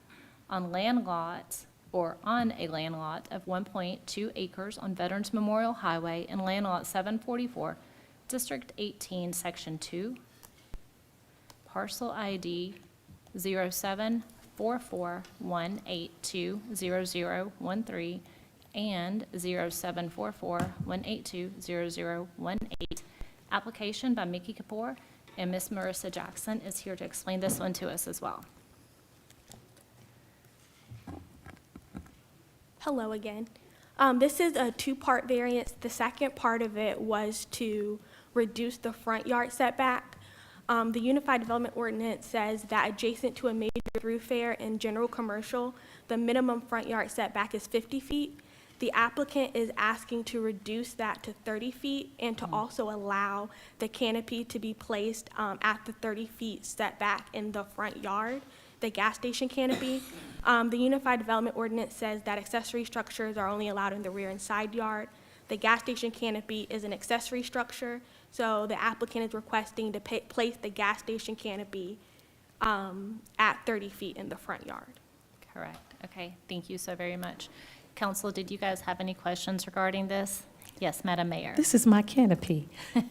on land lots or on a land lot of 1.2 acres on Veterans Memorial Highway and land lot 744, District 18, Section 2, parcel ID 074418200013 and 074418200018. Application by Mickey Kapoor, and Ms. Marissa Jackson is here to explain this one to us as well. Hello again. This is a two-part variance. The second part of it was to reduce the front yard setback. The Unified Development Ordinance says that adjacent to a major thoroughfare in general commercial, the minimum front yard setback is 50 feet. The applicant is asking to reduce that to 30 feet and to also allow the canopy to be placed at the 30 feet setback in the front yard, the gas station canopy. The Unified Development Ordinance says that accessory structures are only allowed in the rear and side yard. The gas station canopy is an accessory structure, so the applicant is requesting to place the gas station canopy at 30 feet in the front yard. Correct. Okay, thank you so very much. Council, did you guys have any questions regarding this? Yes, Madam Mayor. This is my canopy.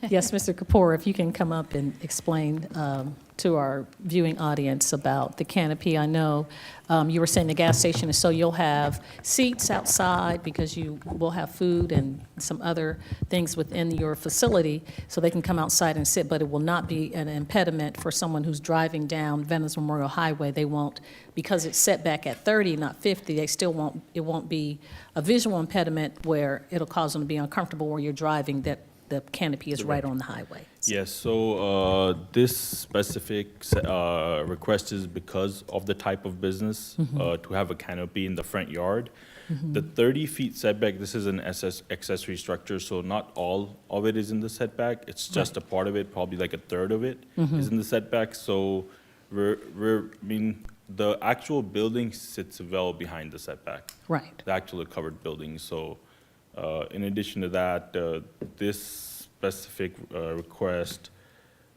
Yes, Mr. Kapoor, if you can come up and explain to our viewing audience about the canopy. I know you were saying the gas station is so you'll have seats outside because you will have food and some other things within your facility so they can come outside and sit, but it will not be an impediment for someone who's driving down Veterans Memorial Highway. They won't, because it's set back at 30, not 50, they still won't, it won't be a visual impediment where it'll cause them to be uncomfortable where you're driving, that the canopy is right on the highway. Yes, so this specific request is because of the type of business, to have a canopy in the front yard. The 30 feet setback, this is an accessory structure, so not all of it is in the setback. It's just a part of it, probably like a third of it is in the setback. So the actual building sits well behind the setback. Right. The actual covered building. So in addition to that, this specific request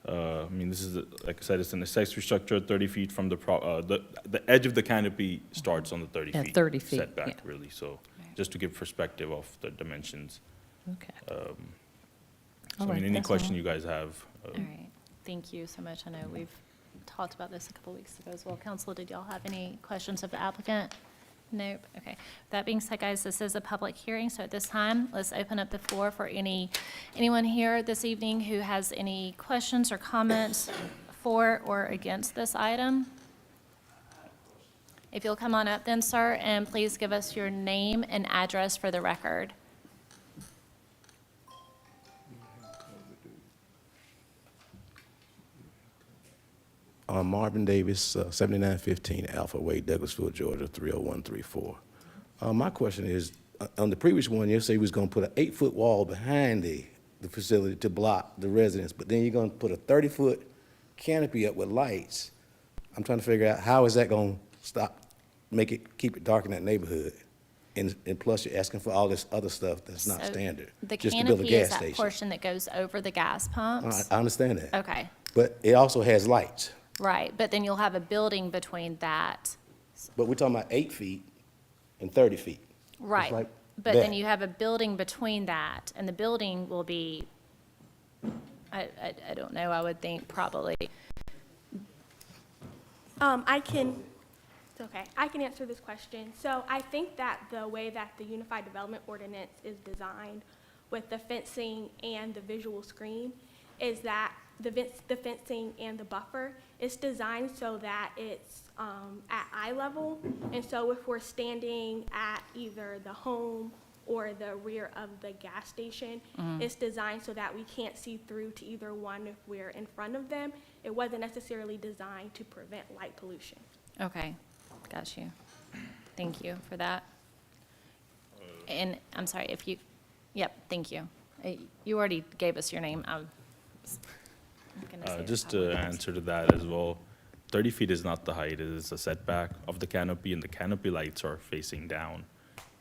I mean, this is, like I said, it's an accessory structure 30 feet from the edge of the canopy starts on the 30 At feet. 30 feet, Setback, yeah. really, so just to give perspective of the dimensions. Okay. So, All I right, mean, any that's all. question you guys have? All right, thank you so much. I know we've talked about this a couple weeks ago as well. Council, did y'all have any questions of the applicant? Nope, okay. That being said, guys, this is a public hearing, so at this time, let's open up the floor for anyone here this evening who has any questions or comments for or against this item. If you'll come on up then, sir, and please give us your name and address for the record. Marvin Davis, 7915 Alpha Way, Douglasville, Georgia, 30134. My question is, on the previous one, you say we was going to put an 8-foot wall behind the facility to block the residents, but then you're going to put a 30-foot canopy up with lights. I'm trying to figure out how is that going to keep it dark in that neighborhood? And plus, you're asking for all this other stuff that's not So standard. The just to build a canopy is gas that station. portion that goes over the gas pumps. I understand that. Okay, But it also has lights. right, but then you'll have a building between that. But we're talking about 8 feet and 30 feet. Right, like but then that. you have a building between that, and the building will be, I don't know, I would think probably, It's okay. I can answer this question. So I think that the way that the Unified Development Ordinance is designed with the fencing and the visual screen is that the fencing and the buffer is designed so that it's at eye level. And so if we're standing at either the home or the rear of the gas station, it's designed so that we can't see through to either one if we're in front of them. It wasn't necessarily designed to prevent light pollution. okay, got you. Thank you for that. And I'm sorry, if you, yep, thank you. You already gave us your name. I'm gonna say Just the to public. answer to that as well, 30 feet is not the height, it is a setback of the canopy, and the canopy lights are facing down,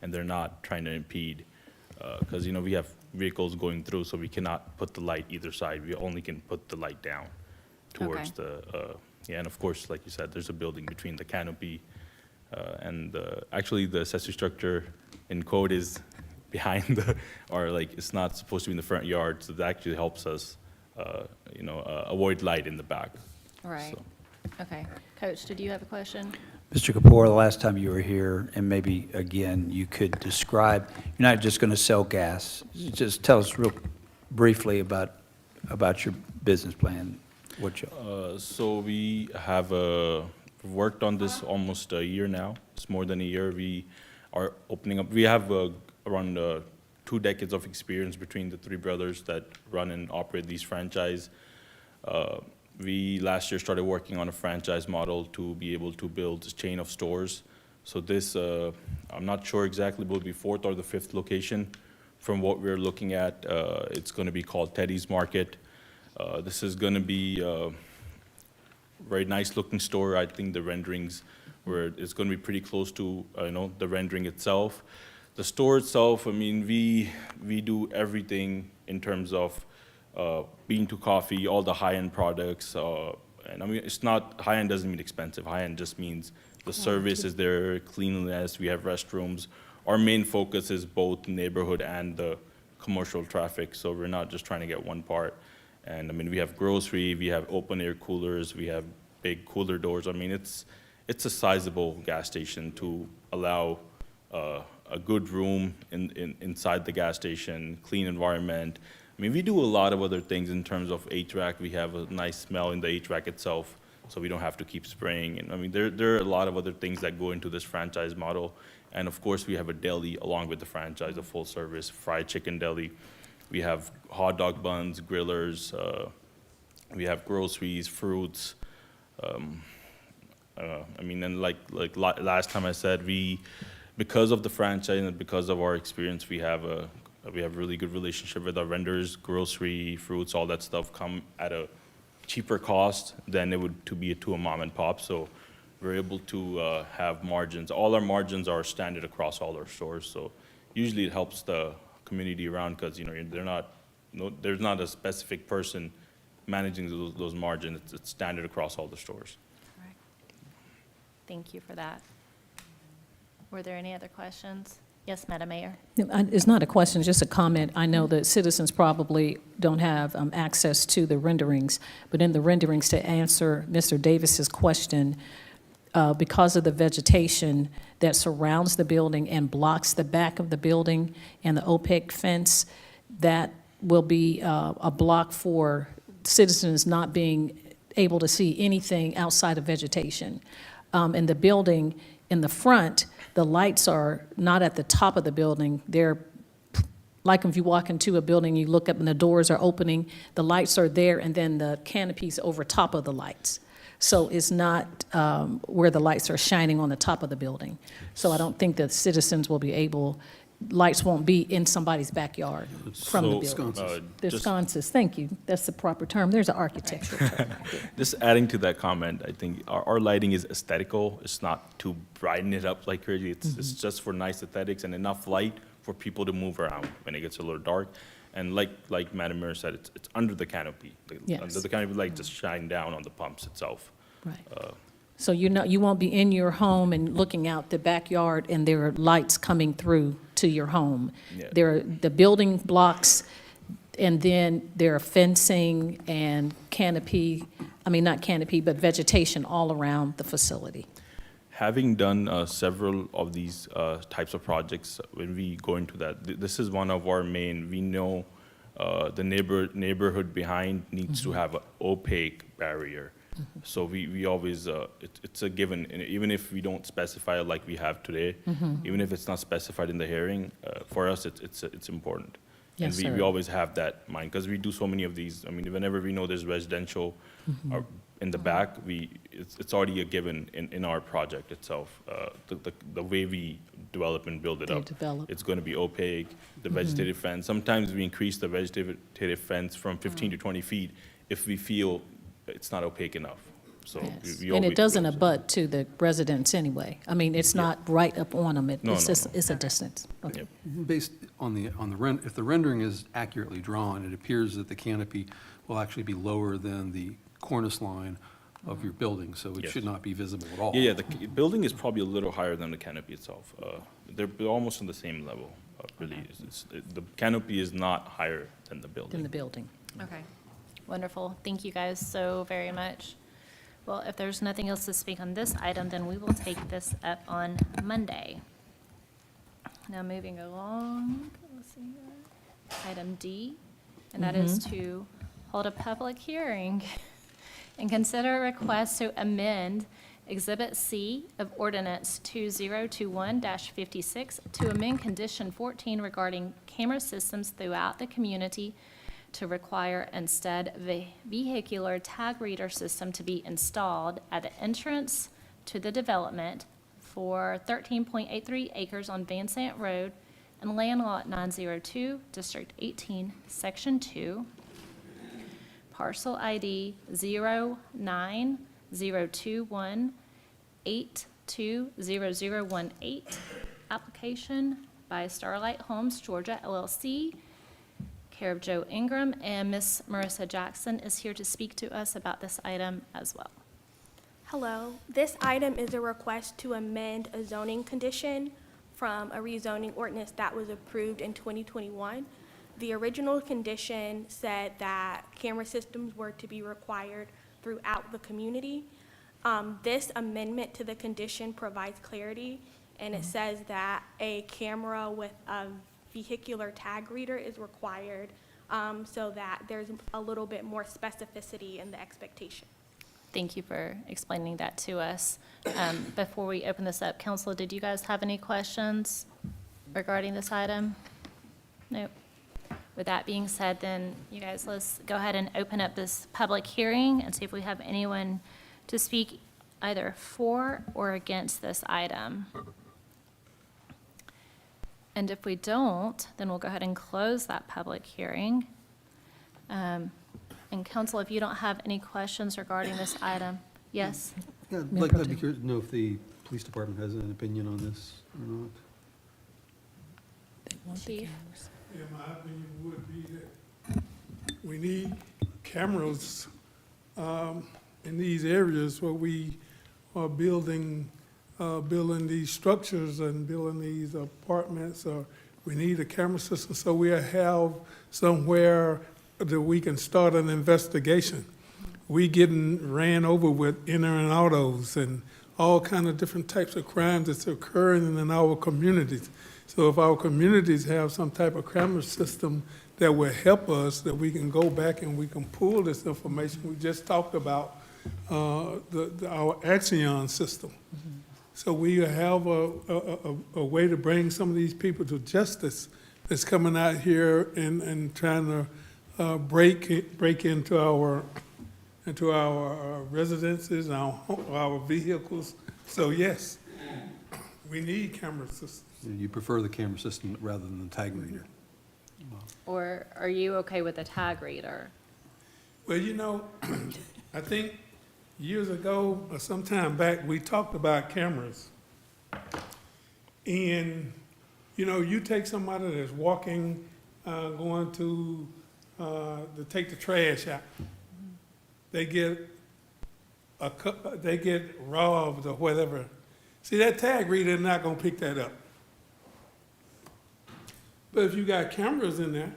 and they're not trying to impede, because, you know, we have vehicles going through, so we cannot put the light either side, we only can put the light down towards the, yeah, and of course, like you said, there's a building between the canopy and actually, the accessory structure in code is behind the, or like, it's not supposed to be in the front yard, so that actually helps us, you know, avoid light in the back. Right, So. okay. Coach, did you have a question? Mr. Kapoor, the last time you were here, and maybe again, you could describe, you're not just going to sell gas. Just tell us real briefly about your business plan. What you, So we have worked on this almost a year now. It's more than a year. We are opening up. We have around 2 decades of experience between the three brothers that run and operate these franchise. We last year started working on a franchise model to be able to build a chain of stores. So this, I'm not sure exactly, will be 4th or the 5th location. From what we're looking at, it's going to be called Teddy's Market. This is going to be a very nice looking store. I think the renderings where it's going to be pretty close to, you know, the rendering itself. The store itself, I mean, we do everything in terms of bean to coffee, all the high-end products. And I mean, it's not, high-end doesn't mean expensive. High-end just means the service is there, cleanliness, we have restrooms. Our main focus is both neighborhood and the commercial traffic, so we're not just trying to get one part. And I mean, we have grocery, we have open-air coolers, we have big cooler doors. I mean, it's a sizable gas station to allow a good room inside the gas station, clean environment. I mean, we do a lot of other things in terms of HVAC. We have a nice smell in the HVAC itself, so we don't have to keep spraying. And I mean, there are a lot of other things that go into this franchise model. And of course, we have a deli along with the franchise, a full-service fried chicken deli. We have hot dog buns, grillers. We have groceries, fruits. I mean, and like last time I said, because of the franchise and because of our experience, we have a really good relationship with our vendors. Grocery, fruits, all that stuff come at a cheaper cost than it would to a mom and pop. So we're able to have margins. All our margins are standard across all our stores. So usually it helps the community around because, you know, there's not a specific person managing those margins, it's standard across all the stores. Thank you for that. Were there any other questions? Yes, Madam Mayor. It's not a question, just a comment. I know that citizens probably don't have access to the renderings, but in the renderings, to answer Mr. Davis's question, because of the vegetation that surrounds the building and blocks the back of the building and the opaque fence, that will be a block for citizens not being able to see anything outside of vegetation. In the building, in the front, the lights are not at the top of the building. They're like if you walk into a building, you look up and the doors are opening, the lights are there, and then the canopy's over top of the lights. So it's not where the lights are shining on the top of the building. So I don't think that citizens will be able, lights won't be in somebody's backyard from the So, building. The just- sconces, thank you. That's the proper term. There's an architectural term. Just adding to that comment, I think our lighting is aesthetical. It's not to brighten it up like crazy. It's just for nice aesthetics and enough light for people to move around when it gets a little dark. And like Madam Mayor said, it's under the canopy. Yes. Under the canopy, light just shine down on the pumps itself. Right. Uh, So you won't be in your home and looking out the backyard and there are lights coming through to your home. Yeah. There are the building blocks, and then there are fencing and canopy, I mean, not canopy, but vegetation all around the facility. Having done several of these types of projects, when we go into that, this is one of our main, we know the neighborhood behind needs to have an opaque barrier. So we always, it's a given, and even if we don't specify it like we have today, even if it's not specified in the hearing, for us, it's important. Yes, And sir. we always have that in mind, because we do so many of these. I mean, whenever we know there's residential in the back, it's already a given in our project itself. The way we develop and build it They up. develop. It's going to be opaque, the vegetative fence. Sometimes we increase the vegetative fence from 15 to 20 feet if we feel it's not opaque enough. So Yes. we And always- it doesn't abut to the residents anyway. I mean, it's not right up on them. No, It's no, just, no. it's a distance. Okay. Yep. Based on the if the rendering is accurately drawn, it appears that the canopy will actually be lower than the cornice line of your building, so it Yes. should not be visible at all. Yeah, the building is probably a little higher than the canopy itself. They're almost on the same level, really. The canopy is not higher than the building. In the building. Okay, wonderful. Thank you guys so very much. Well, if there's nothing else to speak on this item, then we will take this up on Monday. Now, moving along, let's see here. Item D, and that is to hold a public hearing and consider a request to amend Exhibit C of Ordinance 2021-56 to amend Condition 14 regarding camera systems throughout the community to require instead vehicular tag reader system to be installed at the entrance to the development for 13.83 acres on Van Sant Road and Land Lot 902, District 18, Section 2, parcel ID 09021820018, application by Starlight Homes Georgia LLC, care of Joe Ingram, and Miss Marissa Jackson is here to speak to us about this item as well. Hello, this item is a request to amend a zoning condition from a rezoning ordinance that was approved in 2021. The original condition said that camera systems were to be required throughout the community. This amendment to the condition provides clarity, and it says that a camera with a vehicular tag reader is required, so that there's a little bit more specificity in the expectation. Thank you for explaining that to us. Before we open this up, council, did you guys have any questions regarding this item? Nope. With that being said, then, you guys, let's go ahead and open up this public hearing and see if we have anyone to speak either for or against this item. And if we don't, then we'll go ahead and close that public hearing. And council, if you don't have any questions regarding this item, yes? Yeah, Mayor I'd Pro be Tem. curious to know if the police department has an opinion on this or not. Chief? Yeah, my opinion would be that we need cameras in these areas where we are building these structures and building these apartments, or we need a camera system so we have somewhere that we can start an investigation. We getting ran over with entering autos and all kind of different types of crimes that's occurring in our communities. So if our communities have some type of camera system that will help us, that we can go back and we can pull this information. We just talked about our Axion system. So we have a way to bring some of these people to justice that's coming out here and trying to break into our residences, our vehicles. So yes, we need camera systems. You prefer the camera system rather than the tag reader? Or are you okay with the tag reader? Well, you know, I think years ago or sometime back, we talked about cameras. And, you know, you take somebody that's walking, going to take the trash out. They get robbed or whatever. See, that tag reader is not gonna pick that up. But if you got cameras in there,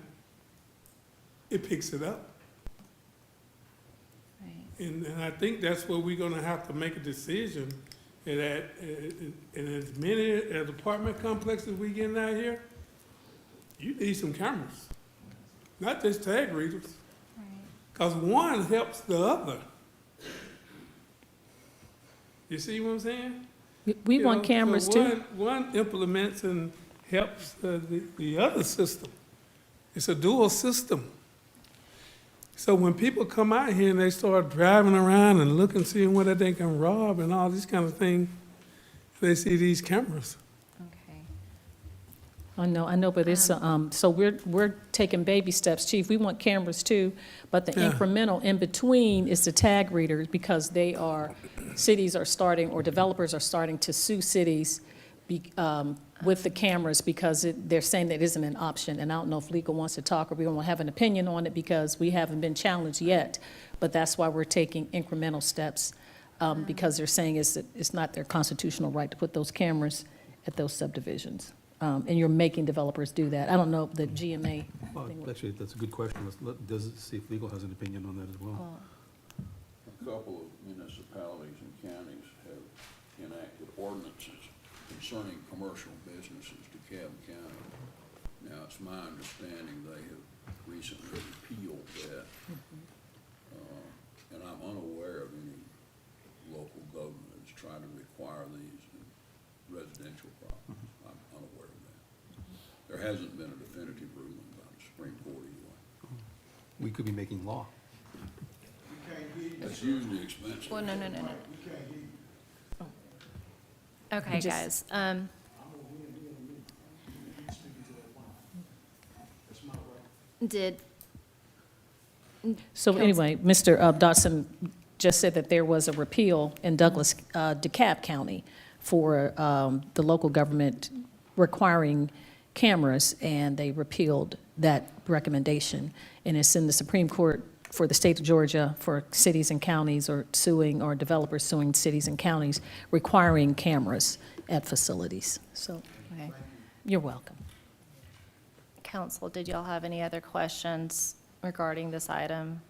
it picks it up. And I think that's where we're gonna have to make a decision, that in as many as apartment complexes we getting out here, you need some cameras, not just tag readers. Because one helps the other. You see what I'm saying? We You want know, cameras so too. One implements and helps the other system. It's a dual system. So when people come out here and they start driving around and looking, seeing what they can rob and all this kind of thing, they see these cameras. Okay. I know, but it's, so we're taking baby steps, Chief. We want cameras too, but the Yeah. incremental in between is the tag readers, because cities are starting, or developers are starting to sue cities with the cameras, because they're saying that isn't an option. And I don't know if legal wants to talk, or we don't have an opinion on it, because we haven't been challenged yet. But that's why we're taking incremental steps, because they're saying it's not their constitutional right to put those cameras at those subdivisions. And you're making developers do that. I don't know if the GMA. Well, actually, that's a good question. See if legal has an opinion on that as well. A couple of municipalities and counties have enacted ordinances concerning commercial businesses to DeKalb County. Now, it's my understanding they have recently repealed that. And I'm unaware of any local government that's trying to require these in residential properties. I'm unaware of that. There hasn't been a definitive ruling by the Supreme Court anyway. We could be making law. That's usually expensive. Well, no. Okay, guys. So anyway, Mr. Dodson just said that there was a repeal in Douglas, DeKalb County for the local government requiring cameras, and they repealed that recommendation. And it's in the Supreme Court for the state of Georgia, for cities and counties, or developers suing cities and counties, requiring cameras at facilities. So, Okay. you're welcome. Council, did y'all have any other questions regarding this item?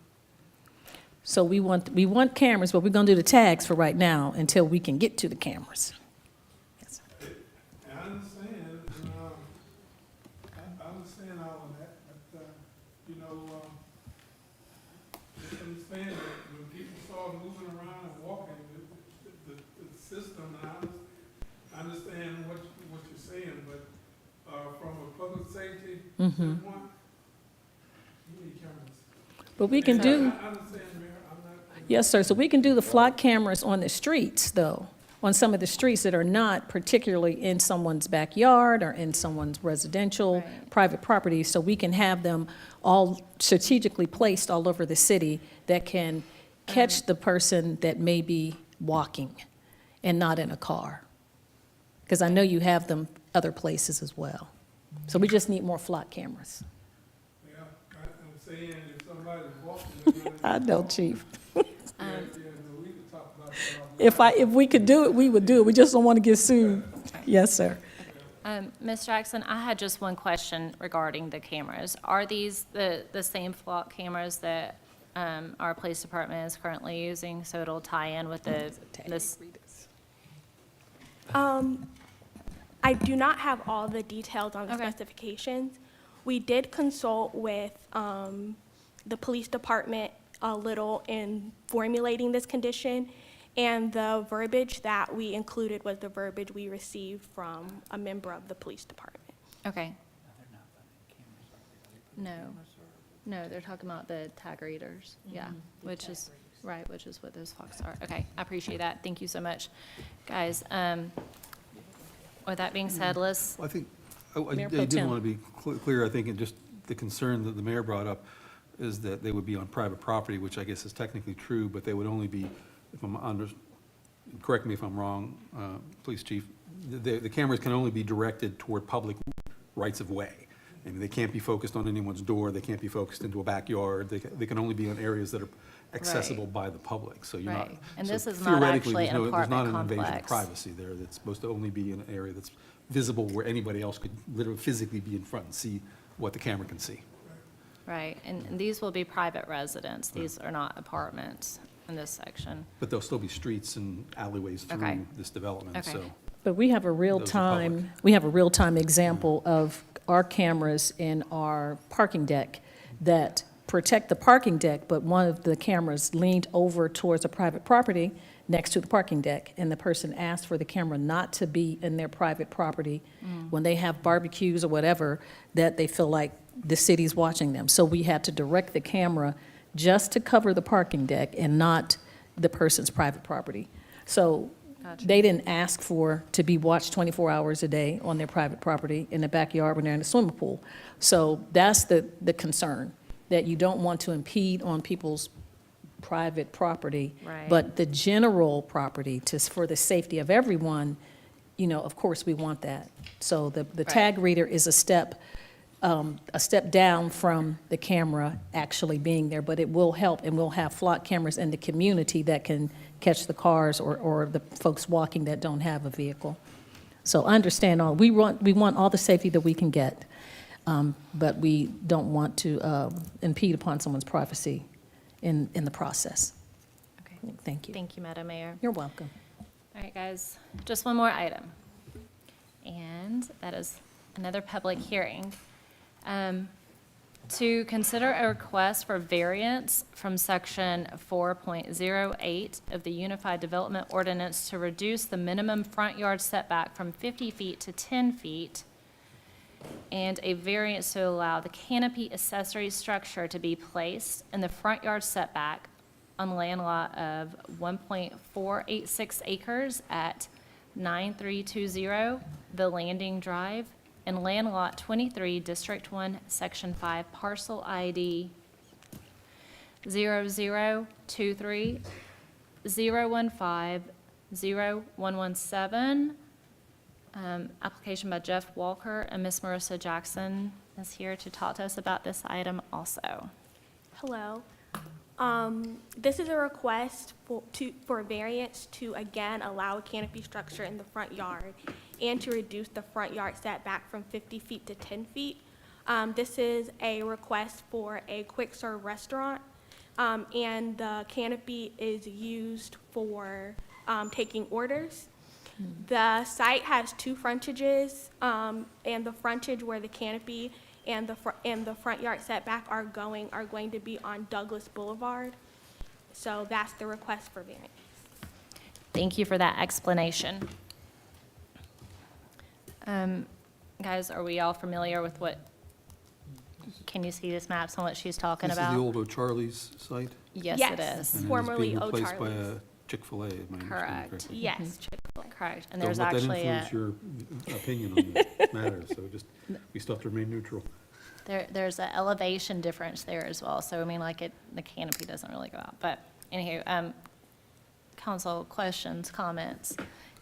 So we want cameras, but we're gonna do the tags for right now until we can get to the cameras. Yes, sir. I understand, I understand all of that, but, you know, just understand that when people start moving around and walking, the system, and I understand what you're saying, but, from a public safety standpoint, you need cameras. But we can do. I understand, Mayor, I'm not. Yes, sir. So we can do the flock cameras on the streets, though, on some of the streets that are not particularly in someone's backyard or in someone's residential, private property. So we can have them all strategically placed all over the city that can catch the person that may be walking and not in a car. Because I know you have them other places as well. So we just need more flock cameras. Yeah, I'm saying if somebody I know, Chief. If we could do it, we would do it. We just don't want to get sued. Yes, sir. Ms. Jackson, I had just one question regarding the cameras. Are these the same flock cameras that our police department is currently using, so it'll tie in with this? I do not have all the details on the specifications. We did consult with the police department a little in formulating this condition, and the verbiage that we included was the verbiage we received from a member of the police department. Okay. No, they're talking about the tag readers, yeah, which is what those flocks are. Okay, I appreciate that. Thank you so much. Guys, with that being said, let's, Well, I think, Mayor I Pro did Tem. want to be clear, I think, and just the concern that the mayor brought up is that they would be on private property, which I guess is technically true, but they would only be, if I'm correct me if I'm wrong, Police Chief, the cameras can only be directed toward public rights of way. I mean, they can't be focused on anyone's door, they can't be focused into a backyard, they can only be in areas that are accessible by the public, so you're not. Right. And so this is not theoretically, actually an there's not apartment an invasion of complex. privacy there, that's supposed to only be in an area that's visible where anybody else could literally physically be in front and see what the camera can see. right, and these will be private residents. These are not apartments in this section. But there'll still be streets and alleyways Okay. through this development, Okay. so. But we have a Those are real-time, we have a real-time example of our cameras in our parking deck that protect the parking deck, but one of the cameras leaned over towards a private property next to the parking deck, and the person asked for the camera not to be in their private property when they have barbecues or whatever, that they feel like the city's watching them. So we had to direct the camera just to cover the parking deck and not the person's private property. So Gotcha. they didn't ask for to be watched 24 hours a day on their private property in the backyard when they're in the swimming pool. So that's the concern, that you don't want to impede on people's private property. Right. But the general property, for the safety of everyone, of course, we want that. So the tag reader is a step down from the camera actually being there, but it will help, and we'll have flock cameras in the community that can catch the cars or the folks walking that don't have a vehicle. So understand we want all the safety that we can get, but we don't want to impede upon someone's privacy in the process. Okay. Thank you. Thank you, Madam Mayor. You're welcome. All right, guys, just one more item. And that is another public hearing. To consider a request for variance from section 4.08 of the Unified Development Ordinance to reduce the minimum front yard setback from 50 feet to 10 feet, and a variance to allow the canopy accessory structure to be placed in the front yard setback on land lot of 1.486 acres at 9320 The Landing Drive, in land lot 23, District 1, Section 5, parcel ID 0023 015 0117. Application by Jeff Walker, and Ms. Marissa Jackson is here to talk to us about this item also. Hello. This is a request for variance to, again, allow a canopy structure in the front yard and to reduce the front yard setback from 50 feet to 10 feet. This is a request for a quick-serve restaurant, and the canopy is used for taking orders. The site has two frontages, and the frontage where the canopy and the front yard setback are going to be on Douglas Boulevard. So that's the request for variance. Thank you for that explanation. Guys, are we all familiar with can you see this map on what she's talking This about? is the old O'Charlie's site? Yes, it is. And Formerly it's being replaced by O'Charlie's. a Chick-fil-A, if my understanding Correct. correctly. Yes. Correct, and Don't there's let that actually influence your opinion on this matter, so we still have to remain neutral. there's an elevation difference there as well, so I mean, the canopy doesn't really go out, but anywho, council questions, comments?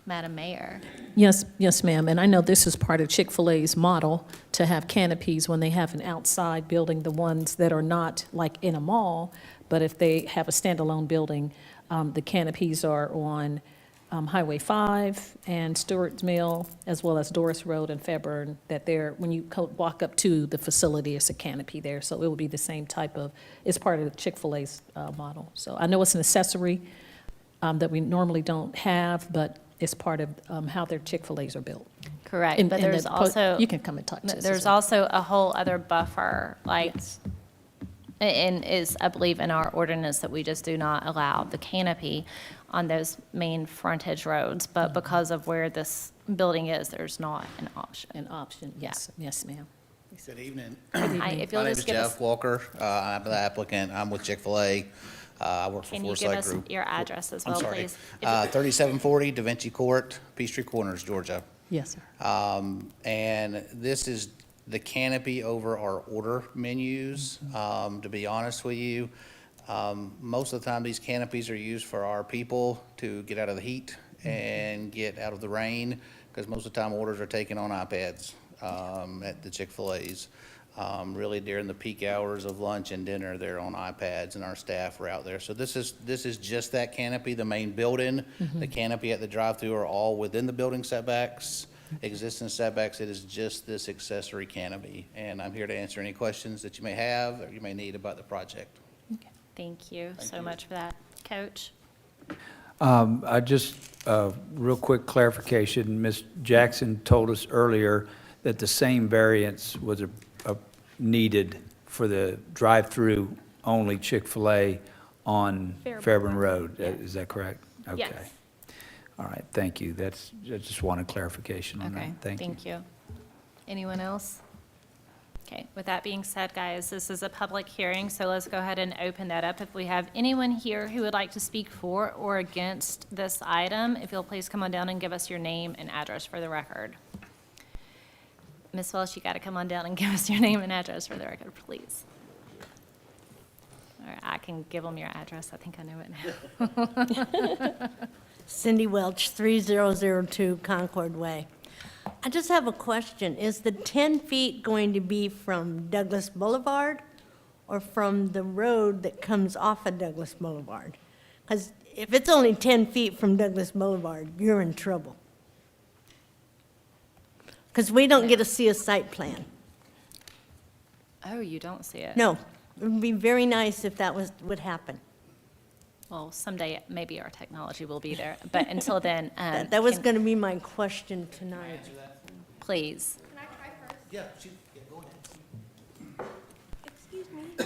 Madam Mayor. Yes, yes, ma'am. And I know this is part of Chick-fil-A's model to have canopies when they have an outside building, the ones that are not like in a mall, but if they have a standalone building, the canopies are on Highway 5 and Stewart's Mill, as well as Doris Road and Fairburn, that they're, when you walk up to the facility, it's a canopy there. So it will be the same type of, it's part of the Chick-fil-A's model. So I know it's an accessory that we normally don't have, but it's part of how their Chick-fil-A's are built. Correct, And- but and there's the also. You can come and talk to us. There's also a whole other buffer, like, and is, I believe, in our ordinance that we just do not allow the canopy on those main frontage roads, but because of where this building is, there's not an option. An option, yes, yes, ma'am. Good evening. Hi, if My you'll name just is give us, Jeff Walker. I'm the applicant. I'm with Chick-fil-A. I work for can you give Foresight us Group. your address as I'm well, sorry. please? 3740 Da Vinci Court, Peachtree Corners, Georgia. Yes, sir. And this is the canopy over our order menus. To be honest with you, most of the time, these canopies are used for our people to get out of the heat and get out of the rain, because most of the time, orders are taken on iPads at the Chick-fil-A's. Really during the peak hours of lunch and dinner, they're on iPads, and our staff are out there. So this is just that canopy, the main building. The canopy at the drive-through are all within the building setbacks, existing setbacks. It is just this accessory canopy. And I'm here to answer any questions that you may have or you may need about the project. Thank you so much for that. Coach? I just, real quick clarification, Ms. Jackson told us earlier that the same variance was needed for the drive-through only Chick-fil-A on Fairburn Road. Is that correct? Yes. Okay. All right, thank you. I just wanted clarification on that. Okay, Thank you. Anyone else? Okay, with that being said, guys, this is a public hearing, so let's go ahead and open that up. If we have anyone here who would like to speak for or against this item, if you'll please come on down and give us your name and address for the record. Ms. Welsh, you got to come on down and give us your name and address for the record, please. All right, I can give them your address. I think I know it now. Cindy Welch, 3002 Concord Way. I just have a question. Is the 10 feet going to be from Douglas Boulevard or from the road that comes off of Douglas Boulevard? Because if it's only 10 feet from Douglas Boulevard, you're in trouble. Because we don't get to see a site plan. Oh, you don't see it? No, it would be very nice if that would happen. Well, someday maybe our technology will be there, but until then. That was going to be my question tonight. Please. Yeah, go ahead. Excuse me.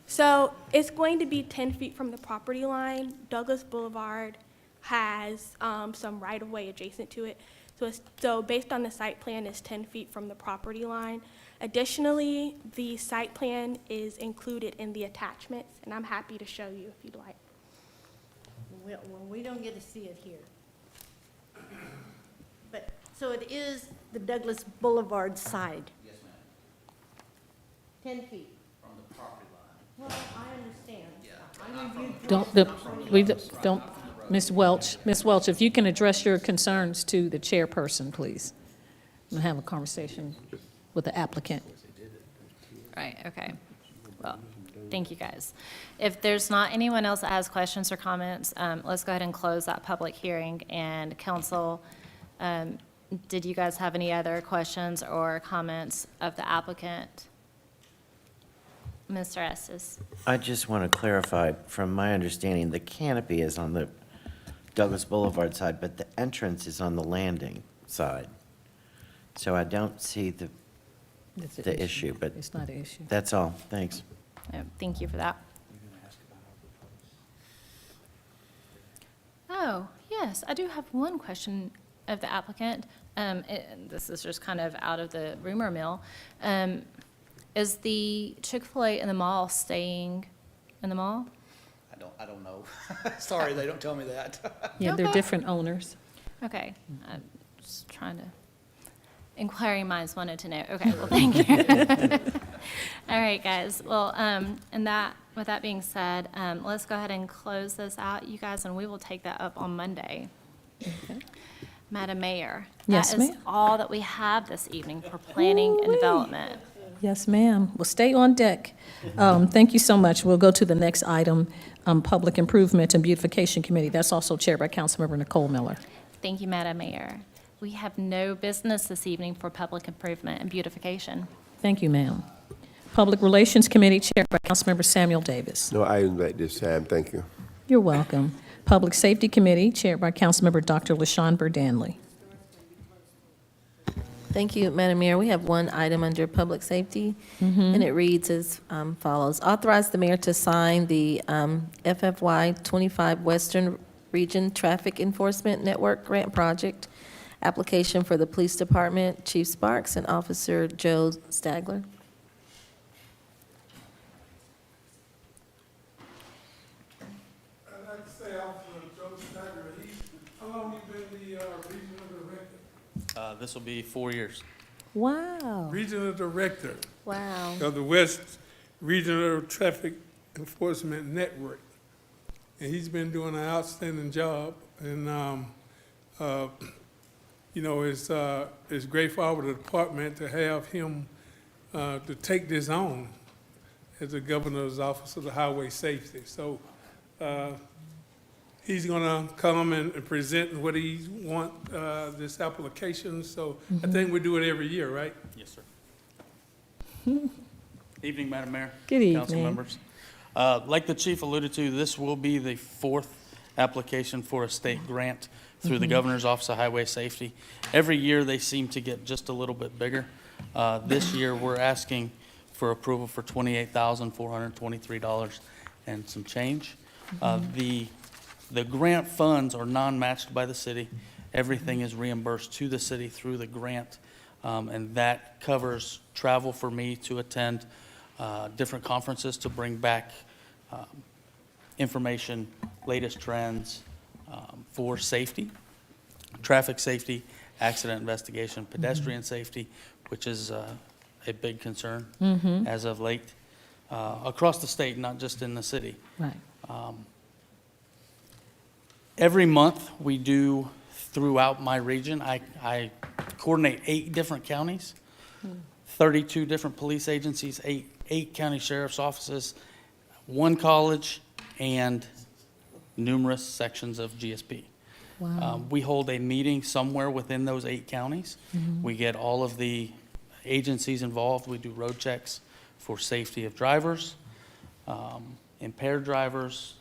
So it's going to be 10 feet from the property line. Douglas Boulevard has some right-of-way adjacent to it. So based on the site plan, it's 10 feet from the property line. Additionally, the site plan is included in the attachments, and I'm happy to show you if you'd like. Well, we don't get to see it here. But, so it is the Douglas Boulevard side? Yes, ma'am. 10 feet? From the property line. Well, I understand. Don't, Ms. Welch, if you can address your concerns to the chairperson, please. We'll have a conversation with the applicant. Right, okay. Well, thank you, guys. If there's not anyone else that has questions or comments, let's go ahead and close that public hearing. And council, did you guys have any other questions or comments of the applicant? Mr. Estes? I just want to clarify, from my understanding, the canopy is on the Douglas Boulevard side, but the entrance is on the landing side. So I don't see the issue, but It's not an issue. that's all. Thanks. Thank you for that. Oh, yes, I do have one question of the applicant. This is just kind of out of the rumor mill. Is the Chick-fil-A in the mall staying in the mall? I don't know. Sorry, they don't tell me that. Yeah, they're Okay. different owners. Okay, I'm just trying to, inquiring minds wanted to know. Okay, well, thank you. All right, guys, well, with that being said, let's go ahead and close this out, you guys, and we will take that up on Monday. Madam Mayor. Yes, That is ma'am. all that we have this evening for planning and development. Yes, ma'am. Well, stay on deck. Thank you so much. We'll go to the next item, Public Improvement and Beautification Committee. That's also chaired by Councilmember Nicole Miller. Thank you, Madam Mayor. We have no business this evening for public improvement and beautification. Thank you, ma'am. Public Relations Committee chaired by Councilmember Samuel Davis. No items at this time, thank you. You're welcome. Public Safety Committee chaired by Councilmember Dr. LaShawn Burdanley. Thank you, Madam Mayor. We have one item under Public Safety, and it reads as follows. Authorize the mayor to sign the FFY 25 Western Region Traffic Enforcement Network Grant Project application for the Police Department, Chief Sparks and Officer Joe Stagler. I'd like to say, Officer Joe Stagger, how long you been the regional director? This will be 4 years. Wow. Regional director Wow. of the West Regional Traffic Enforcement Network. And he's been doing an outstanding job. And, you know, it's great for our department to have him to take this on as the governor's office of the highway safety. So he's going to come and present what he want this application. So I think we do it every year, right? Yes, sir. Evening, Madam Mayor. Good evening. Council members. Like the chief alluded to, this will be the 4th application for a state grant through the Governor's Office of Highway Safety. Every year, they seem to get just a little bit bigger. This year, we're asking for approval for $28,423 and some change. The grant funds are non-matched by the city. Everything is reimbursed to the city through the grant, and that covers travel for me to attend different conferences to bring back information, latest trends for safety, traffic safety, accident investigation, pedestrian safety, which is a big concern as of late, across the state, not just in the city. Right. Every month, we do throughout my region, I coordinate 8 different counties, 32 different police agencies, eight county sheriff's offices, 1 college, and numerous sections of GSP. Wow. We hold a meeting somewhere within those 8 counties. We get all of the agencies involved. We do road checks for safety of drivers, impaired drivers,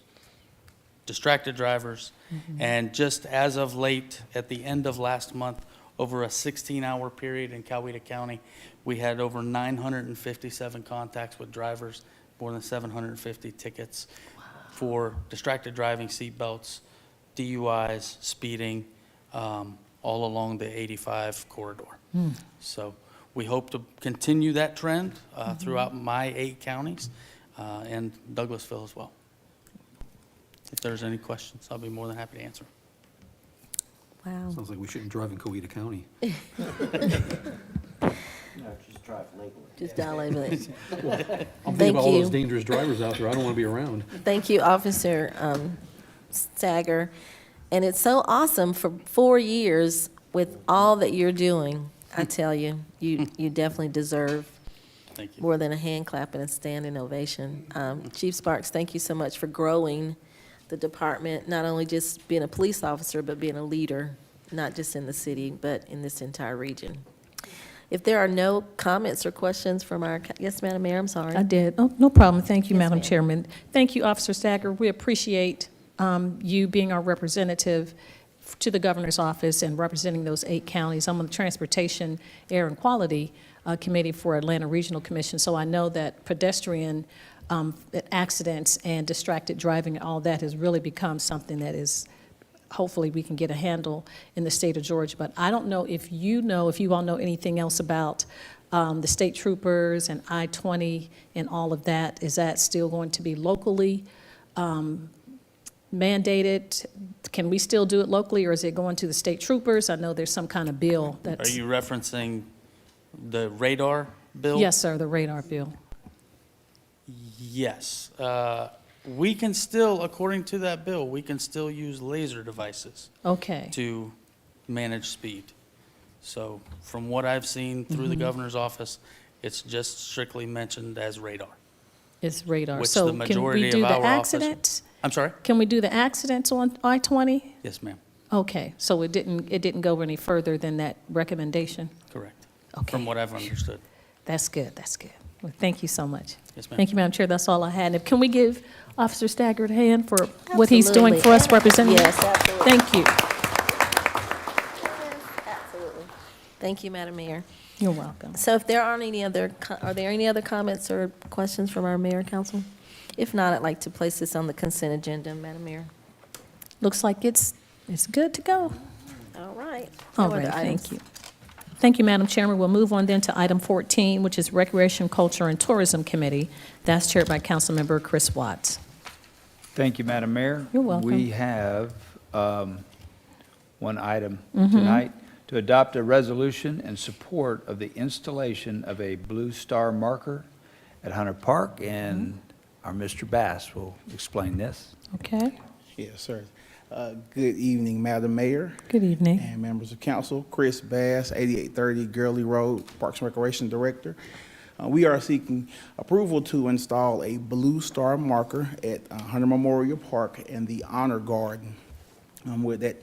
distracted drivers. And just as of late, at the end of last month, over a 16-hour period in Coweta County, we had over 957 contacts with drivers, more than 750 tickets for distracted driving, seatbelts, DUIs, speeding, all along the 85 corridor. So we hope to continue that trend throughout my 8 counties and Douglasville as well. If there's any questions, I'll be more than happy to answer. Wow. Sounds like we shouldn't drive in Coweta County. No, just drive legally. Just dial legally. I'm thinking Thank about all those you. dangerous drivers out there. I don't want to be around. Thank you, Officer Stagger. And it's so awesome for 4 years with all that you're doing. I tell you, you definitely deserve Thank you. more than a hand clap and a standing ovation. Chief Sparks, thank you so much for growing the department, not only just being a police officer, but being a leader, not just in the city, but in this entire region. If there are no comments or questions from our, yes, Madam Mayor, I'm sorry. I did. Oh, no problem. Thank you, Yes, Madam ma'am. Chairman. Thank you, Officer Stagger. We appreciate you being our representative to the governor's office and representing those 8 counties. I'm on the Transportation, Air, and Quality Committee for Atlanta Regional Commission, so I know that pedestrian accidents and distracted driving, all that has really become something that is, hopefully we can get a handle in the state of Georgia. But I don't know if you all know anything else about the state troopers and I-20 and all of that. Is that still going to be locally mandated? Can we still do it locally, or is it going to the state troopers? I know there's some kind of bill Are that's. you referencing the radar bill? Yes, sir, the radar bill. Yes. We can still, according to that bill, we can still use laser devices Okay. to manage speed. So from what I've seen through the Mm-hmm. governor's office, it's just strictly mentioned as radar. It's radar. Which So the can majority we of do the our office- accidents? I'm sorry? Can we do the accidents on I-20? Yes, ma'am. Okay, so it didn't go any further than that recommendation? Correct. Okay. From what I've understood. That's good, that's good. Well, thank you so much. Yes, ma'am. Thank you, Madam Chair, that's all I had. And can we give Officer Staggert a hand for what he's doing Absolutely. for us representing? Yes, absolutely. Thank you. Absolutely. Thank you, Madam Mayor. You're welcome. So if there aren't any other, are there any other comments or questions from our mayor and council? If not, I'd like to place this on the consent agenda, Madam Mayor. Looks like it's good to go. All right. All No other right, items. thank you. Thank you, Madam Chairman. We'll move on then to item 14, which is Recreation, Culture, and Tourism Committee. That's chaired by Councilmember Chris Watts. Thank you, Madam Mayor. You're welcome. We have one item Mm-hmm. tonight, to adopt a resolution in support of the installation of a Blue Star marker at Hunter Park, and Mm-hmm. our Mr. Bass will explain this. Okay, Yes, sir. Good evening, Madam Mayor good evening. and members of council. Chris Bass, 8830 Gurley Road, Parks and Recreation Director. We are seeking approval to install a Blue Star marker at Hunter Memorial Park and the Honor Garden, where that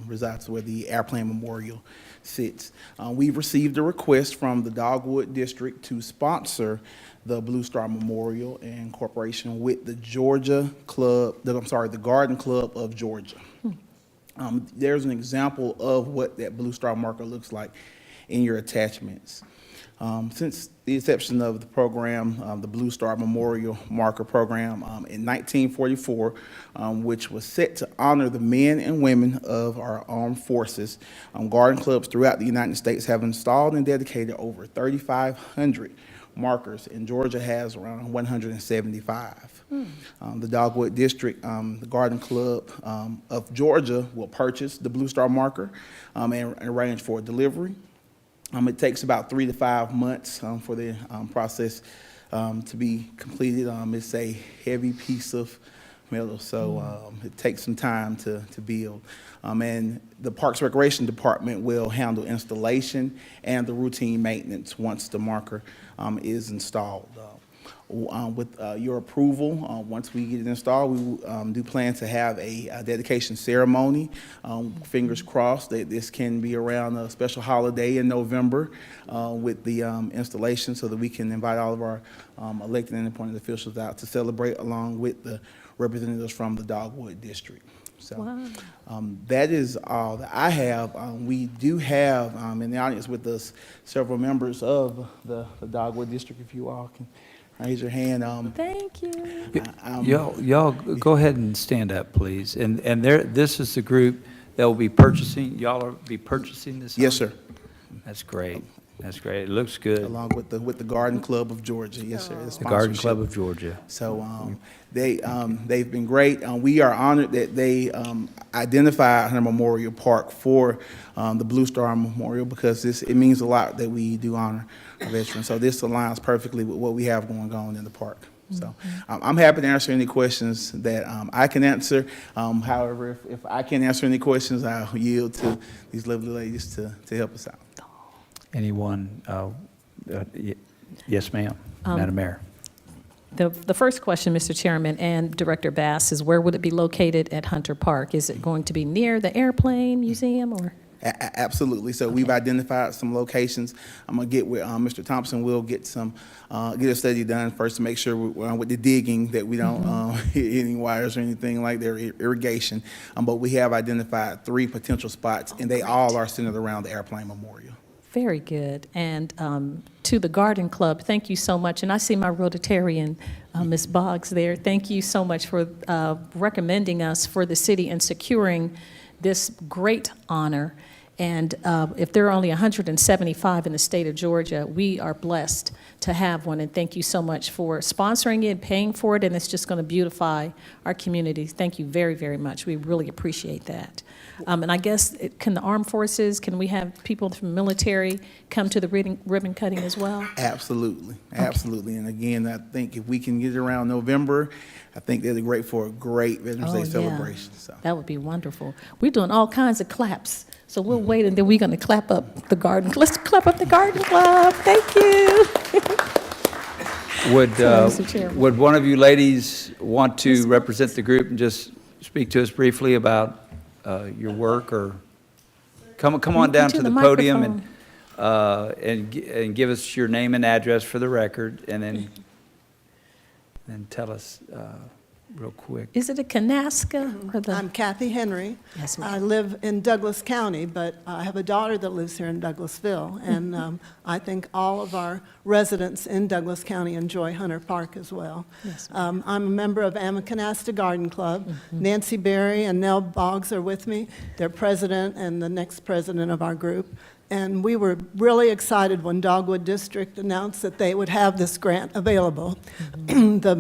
resides, where the Airplane Memorial sits. We've received a request from the Dogwood District to sponsor the Blue Star Memorial in cooperation with the the Garden Club of Georgia. There's an example of what that Blue Star marker looks like in your attachments. Since the inception of the program, the Blue Star Memorial Marker Program, in 1944, which was set to honor the men and women of our armed forces, garden clubs throughout the United States have installed and dedicated over 3,500 markers, and Georgia has around 175. The Dogwood District, the Garden Club of Georgia will purchase the Blue Star marker and arrange for delivery. It takes about 3 to 5 months for the process to be completed. It's a heavy piece of metal, so it takes some time to build. And the Parks Recreation Department will handle installation and the routine maintenance once the marker is installed. With your approval, once we get it installed, we do plan to have a dedication ceremony. Fingers crossed that this can be around a special holiday in November with the installation, so that we can invite all of our elected and appointed officials out to celebrate along with the representatives from the Dogwood District. So that is all that I have. We do have in the audience with us several members of the Dogwood District, if you all can raise your hand. Thank you. Y'all go ahead and stand up, please. And this is the group that will be purchasing, y'all will be purchasing this? Yes, sir. That's great. That's great. It looks good. Along with the Garden Club of Georgia, yes, sir. The Garden Club sponsorship. of Georgia. So they've been great. We are honored that they identified Hunter Memorial Park for the Blue Star Memorial, because it means a lot that we do honor our veterans. So this aligns perfectly with what we have going on in the park. So I'm happy to answer any questions that I can answer. However, if I can't answer any questions, I'll yield to these lovely ladies to help us out. Anyone? Yes, ma'am. Madam Mayor. The first question, Mr. Chairman and Director Bass, is where would it be located at Hunter Park? Is it going to be near the Airplane Museum, or? Absolutely. So we've identified some locations. I'm gonna get with Mr. Thompson. We'll get a study done first to make sure with the digging that we don't hit any wires or anything like that, irrigation. But we have identified 3 potential spots, and they all are centered around the Airplane Memorial. Very good. And to the Garden Club, thank you so much. And I see my Rotarian, Ms. Boggs there. Thank you so much for recommending us for the city and securing this great honor. And if there are only 175 in the state of Georgia, we are blessed to have one. And thank you so much for sponsoring it, paying for it, and it's just going to beautify our community. Thank you very, very much. We really appreciate that. And I guess, can the armed forces, can we have people from military come to the ribbon cutting as well? Absolutely, absolutely. And again, I think if we can get it around November, I think they're great for a great Veterans Day celebration. So. That would be wonderful. We're doing all kinds of claps, So we'll wait, and then we're going to clap up the garden. Let's clap up the garden club. Thank you. Mr. Chairman. Would one of you ladies want to represent the group and just speak to us briefly about your work, or come on down to the podium and give us your name and address for the record, and then tell us real quick. Is it a Kanaska or the? I'm Kathy Henry. Yes, I ma'am. live in Douglas County, but I have a daughter that lives here in Douglasville, and I think all of our residents in Douglas County enjoy Hunter Park as well. Yes, I'm a member of Amakanasta Garden Club. Nancy Berry and Nell Boggs are with me. They're president and the next president of our group. And we were really excited when Dogwood District announced that they would have this grant available. The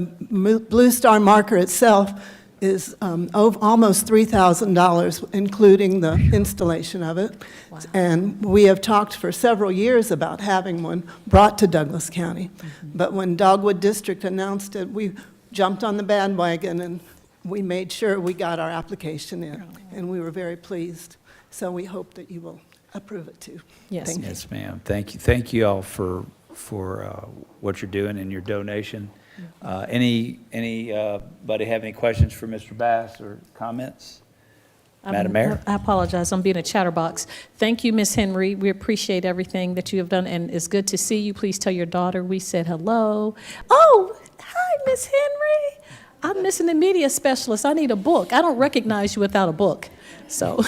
Blue Star marker itself is almost $3,000, including the installation of it. Wow. And we have talked for several years about having one brought to Douglas County. But when Dogwood District announced it, we jumped on the bandwagon and we made sure we got our application in. And we were very pleased. So we hope that you will approve it too. Yes, Thank you. Yes, ma'am. Thank you. Thank you all for what you're doing and your donation. Anybody have any questions for Mr. Bass or comments? Madam Mayor? I apologize, I'm being a chatterbox. Thank you, Ms. Henry. We appreciate everything that you have done, and it's good to see you. Please tell your daughter we said hello. Oh, hi, Ms. Henry. I'm missing the media specialist. I need a book. I don't recognize you without a book. So,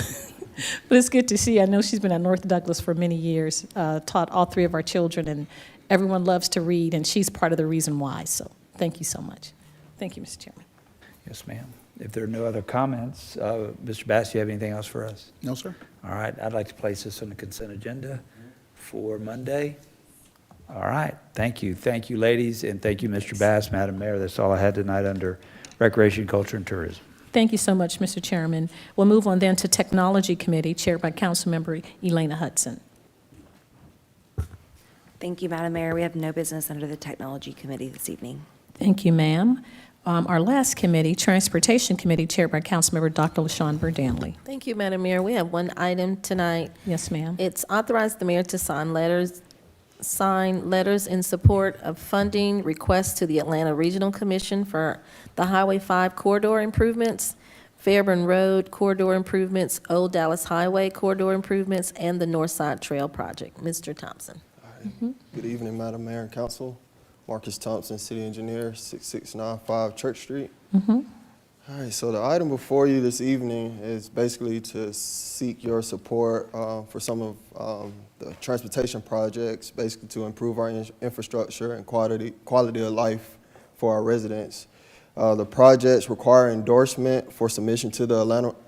but it's good to see you. I know she's been at North Douglas for many years, taught all three of our children, and everyone loves to read, and she's part of the reason why. So thank you so much. Thank you, Mr. Chairman. Yes, ma'am. If there are no other comments, Mr. Bass, do you have anything else for us? No, sir. All right, I'd like to place this on the consent agenda for Monday. All right, thank you. Thank you, ladies, and thank you, Mr. Bass, Madam Mayor. That's all I had tonight under Recreation, Culture, and Tourism. Thank you so much, Mr. Chairman. We'll move on then to Technology Committee, chaired by Councilmember Elena Hudson. Thank you, Madam Mayor. We have no business under the Technology Committee this evening. Thank you, ma'am. Our last committee, Transportation Committee, chaired by Councilmember Dr. LaShawn Burdanley. Thank you, Madam Mayor. We have one item tonight. Yes, ma'am. It's authorize the mayor to sign letters in support of funding requests to the Atlanta Regional Commission for the Highway 5 corridor improvements, Fairburn Road corridor improvements, Old Dallas Highway corridor improvements, and the North Side Trail project. Mr. Thompson. Good evening, Madam Mayor and Council. Marcus Thompson, City Engineer, 6695 Church Street. All right, so the item before you this evening is basically to seek your support for some of the transportation projects, basically to improve our infrastructure and quality of life for our residents. The projects require endorsement for submission to the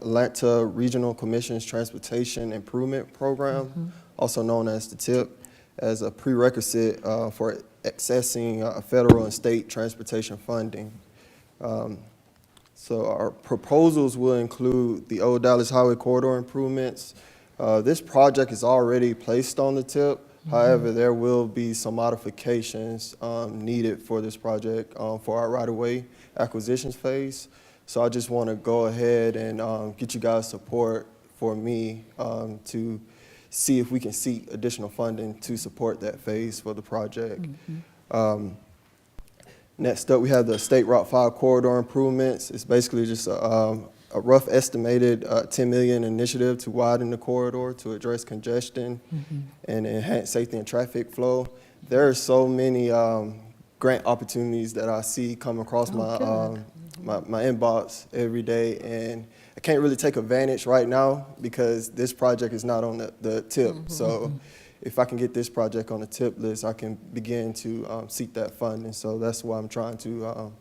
Atlanta Regional Commission's Transportation Improvement Program, also known as the TIP, as a prerequisite for accessing federal and state transportation funding. So our proposals will include the Old Dallas Highway corridor improvements. This project is already placed on the TIP. However, there will be some modifications needed for this project for our right-of-way acquisitions phase. So I just want to go ahead and get you guys support for me to see if we can seek additional funding to support that phase for the project. Next up, we have the State Route 5 corridor improvements. It's basically just a rough estimated $10 million initiative to widen the corridor to address congestion and enhance safety and traffic flow. There are so many grant opportunities that I see come across my inbox every day, and I can't really take advantage right now because this project is not on the TIP. So if I can get this project on the TIP list, I can begin to seek that funding. So that's why I'm trying to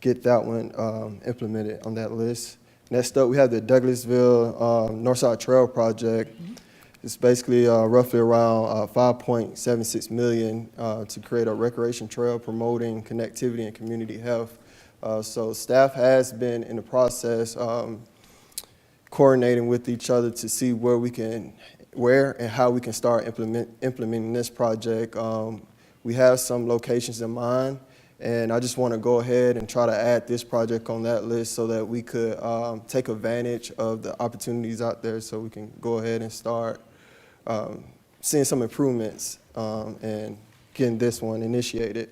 get that one implemented on that list. Next up, we have the Douglasville Northside Trail project. It's basically roughly around $5.76 million to create a recreation trail promoting connectivity and community health. So staff has been in the process coordinating with each other to see where and how we can start implementing this project. We have some locations in mind, And I just want to go ahead and try to add this project on that list so that we could take advantage of the opportunities out there so we can go ahead and start seeing some improvements and getting this one initiated.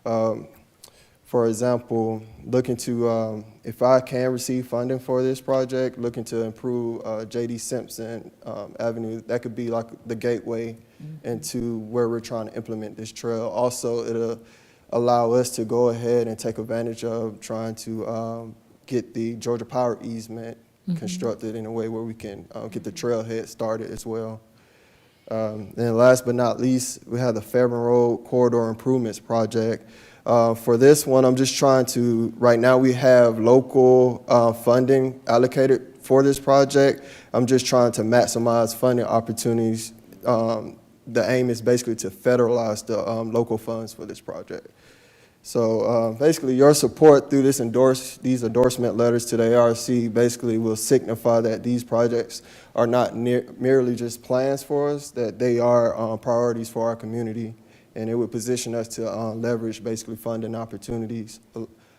For example, looking to, if I can receive funding for this project, looking to improve J.D. Simpson Avenue, that could be like the gateway into where we're trying to implement this trail. Also, it'll allow us to go ahead and take advantage of trying to get the Georgia Power easement constructed in a way where we can get the trailhead started as well. And last but not least, we have the Fairburn Road Corridor Improvements Project. For this one, I'm just trying to, right now we have local funding allocated for this project. I'm just trying to maximize funding opportunities. The aim is basically to federalize the local funds for this project. So basically your support through these endorsement letters to the ARC basically will signify that these projects are not merely just plans for us, that they are priorities for our community. And it would position us to leverage basically funding opportunities,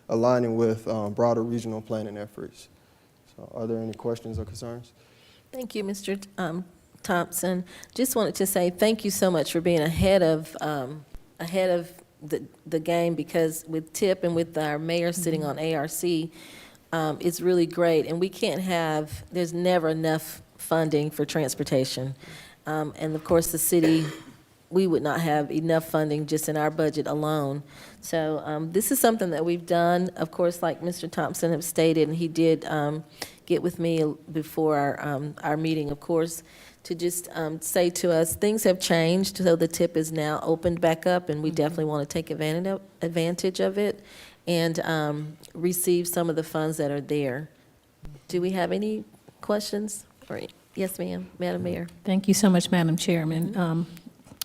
aligning with broader regional planning efforts. So are there any questions or concerns? Thank you, Mr. Thompson. Just wanted to say thank you so much for being ahead of the game, because with TIP and with our mayor sitting on ARC, it's really great. And we can't have, there's never enough funding for transportation. And of course, the city, we would not have enough funding just in our budget alone. So this is something that we've done, of course, like Mr. Thompson have stated, and he did get with me before our meeting, of course, to just say to us, things have changed, so the TIP is now opened back up, and we definitely want to take advantage of it and receive some of the funds that are there. Do we have any questions? Yes, ma'am, Madam Mayor. Thank you so much, Madam Chairman.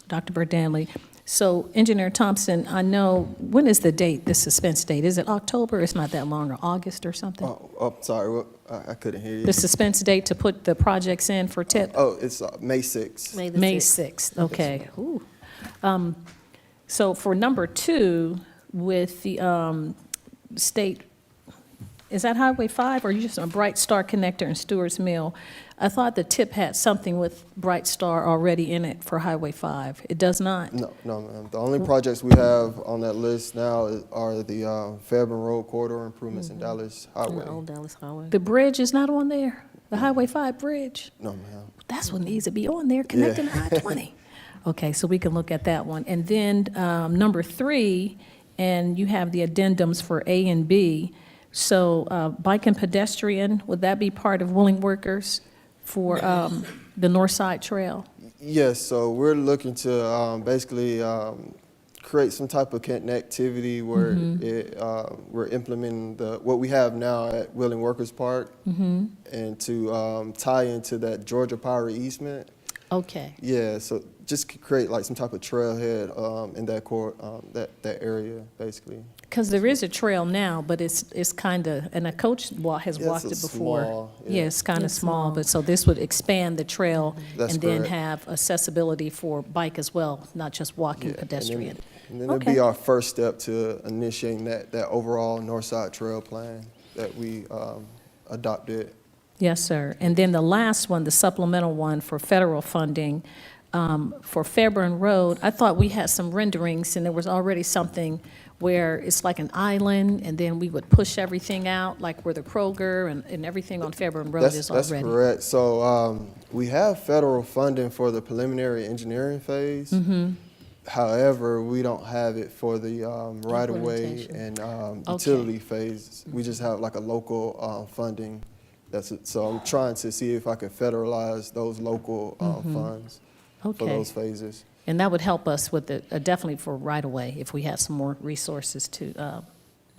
Dr. Burdanley. So, Engineer Thompson, I know, when is the date, the suspense date? Is it October? It's not that long, or August or something? Oh, sorry, I couldn't hear you. The suspense date to put the projects in for TIP? Oh, it's May 6th. May 6th, okay. Ooh. So for number 2, with the state, is that Highway 5, or are you just on Bright Star Connector and Stewart's Mill? I thought the TIP had something with Bright Star already in it for Highway 5. It does not? No, ma'am. The only projects we have on that list now are the Fairburn Road Corridor Improvements in Dallas Highway. The old Dallas Highway. The bridge is not on there? The Highway 5 bridge? No, ma'am. That's what needs to be on there, connecting to I-20. Okay, so we can look at that one. And then number 3, and you have the addendums for A and B. So bike and pedestrian, would that be part of Willing Workers for the North Side Trail? Yes, so we're looking to basically create some type of connectivity where we're implementing what we have now at Willing Workers Park and to tie into that Georgia Power easement. Okay. Yeah, so just create like some type of trailhead in that area, basically. Because there is a trail now, but it's kind of, and a coach has walked it before. Small, yeah, it's kind of small, but so this would expand the trail That's and then correct. have accessibility for bike as well, not just walking pedestrian. And then it'll be our first step to initiating that overall North Side Trail plan that we adopted. Yes, sir. And then the last one, the supplemental one for federal funding for Fairburn Road, I thought we had some renderings, and there was already something where it's like an island, and then we would push everything out, like where the Kroger and everything on Fairburn Road is already. That's correct. So we have federal funding for the preliminary engineering phase. However, we don't have it for the right-of-way and utility phase. We just have like a local funding. That's it. So I'm trying to see if I can federalize those local funds for those phases. And that would help us with definitely for right-of-way if we had some more resources to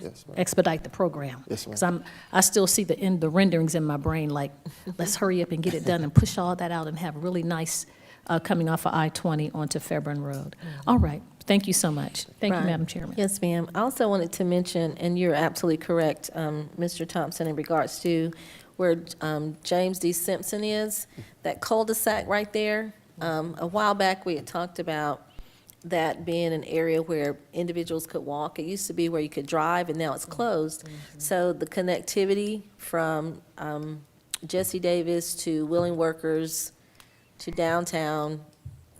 Yes, ma'am. expedite the program. Yes, ma'am. Because I still see the renderings in my brain, like, let's hurry up and get it done and push all that out and have really nice coming off of I-20 onto Fairburn Road. All right. Thank you so much. Thank you, Right. Madam Chairman. Yes, ma'am. I also wanted to mention, and you're absolutely correct, Mr. Thompson, in regards to where James D. Simpson is, that cul-de-sac right there. A while back, we had talked about that being an area where individuals could walk. It used to be where you could drive, and now it's closed. So the connectivity from Jesse Davis to Willing Workers to downtown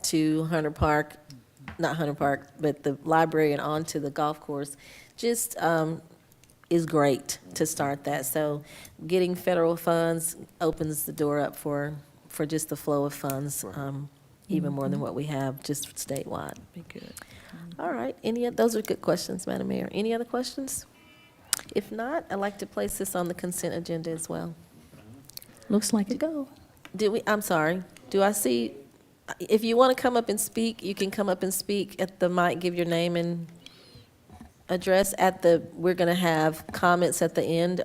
to Hunter Park, not Hunter Park, but the library and on to the golf course, just is great to start that. So getting federal funds opens the door up for just the flow of funds, even more than what we have just statewide. Be good. All right, those are good questions, Madam Mayor. Any other questions? If not, I'd like to place this on the consent agenda as well. Looks like it go. I'm sorry, do I see, if you want to come up and speak, you can come up and speak at the mic, give your name and address we're going to have comments at the end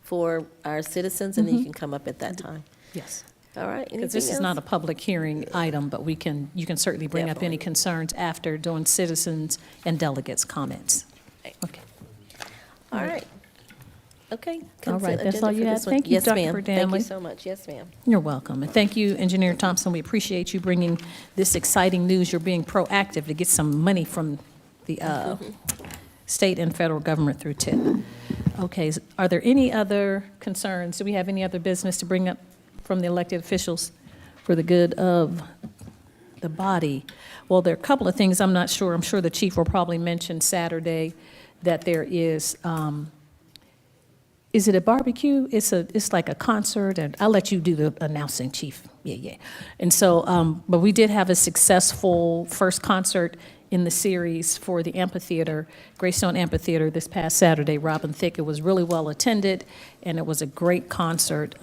for our citizens, and then you can come up at that time. Yes. All right, Because this is not a public hearing item, but you can certainly bring up any concerns after doing citizens and delegates' comments. Okay. All right. Okay. All right, consent that's all agenda you for had. this one. Thank you, Yes, Dr. ma'am. Thank you Danley. so much. Yes, ma'am. You're welcome. And thank you, Engineer Thompson. We appreciate you bringing this exciting news. You're being proactive to get some money from the state and federal government through TIP. Okay, are there any other concerns? Do we have any other business to bring up from the elected officials for the good of the body? Well, there are a couple of things I'm not sure. I'm sure the chief will probably mention Saturday that there is it a barbecue? It's like a concert, and I'll let you do the announcing, chief. Yeah. And so, but we did have a successful first concert in the series for the amphitheater, Greystone Amphitheater, this past Saturday. Robin Thicke. It was really well attended, and it was a great concert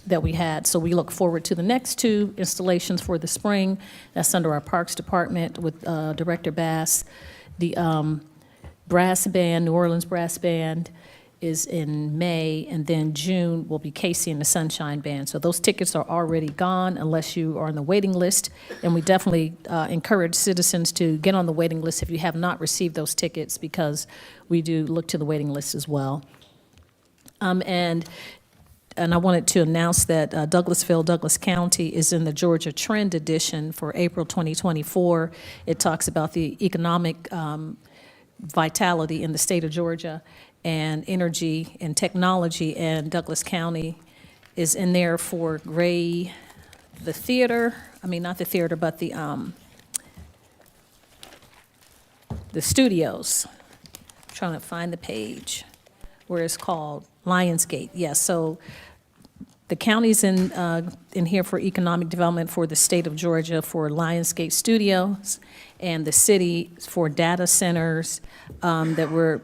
that we had. So we look forward to the next two installations for the spring. That's under our Parks Department with Director Bass. The brass band, New Orleans Brass Band, is in May, and then June will be Casey and the Sunshine Band. So those tickets are already gone unless you are on the waiting list, and we definitely encourage citizens to get on the waiting list if you have not received those tickets, because we do look to the waiting list as well. And I wanted to announce that Douglasville, Douglas County is in the Georgia Trend Edition for April 2024. It talks about the economic vitality in the state of Georgia and energy and technology, and Douglas County is in there for Gray, the theater, not the theater, but the studios. I'm trying to find the page where it's called Lionsgate. Yes, so the county's in here for economic development for the state of Georgia for Lionsgate Studios, and the city for data centers that were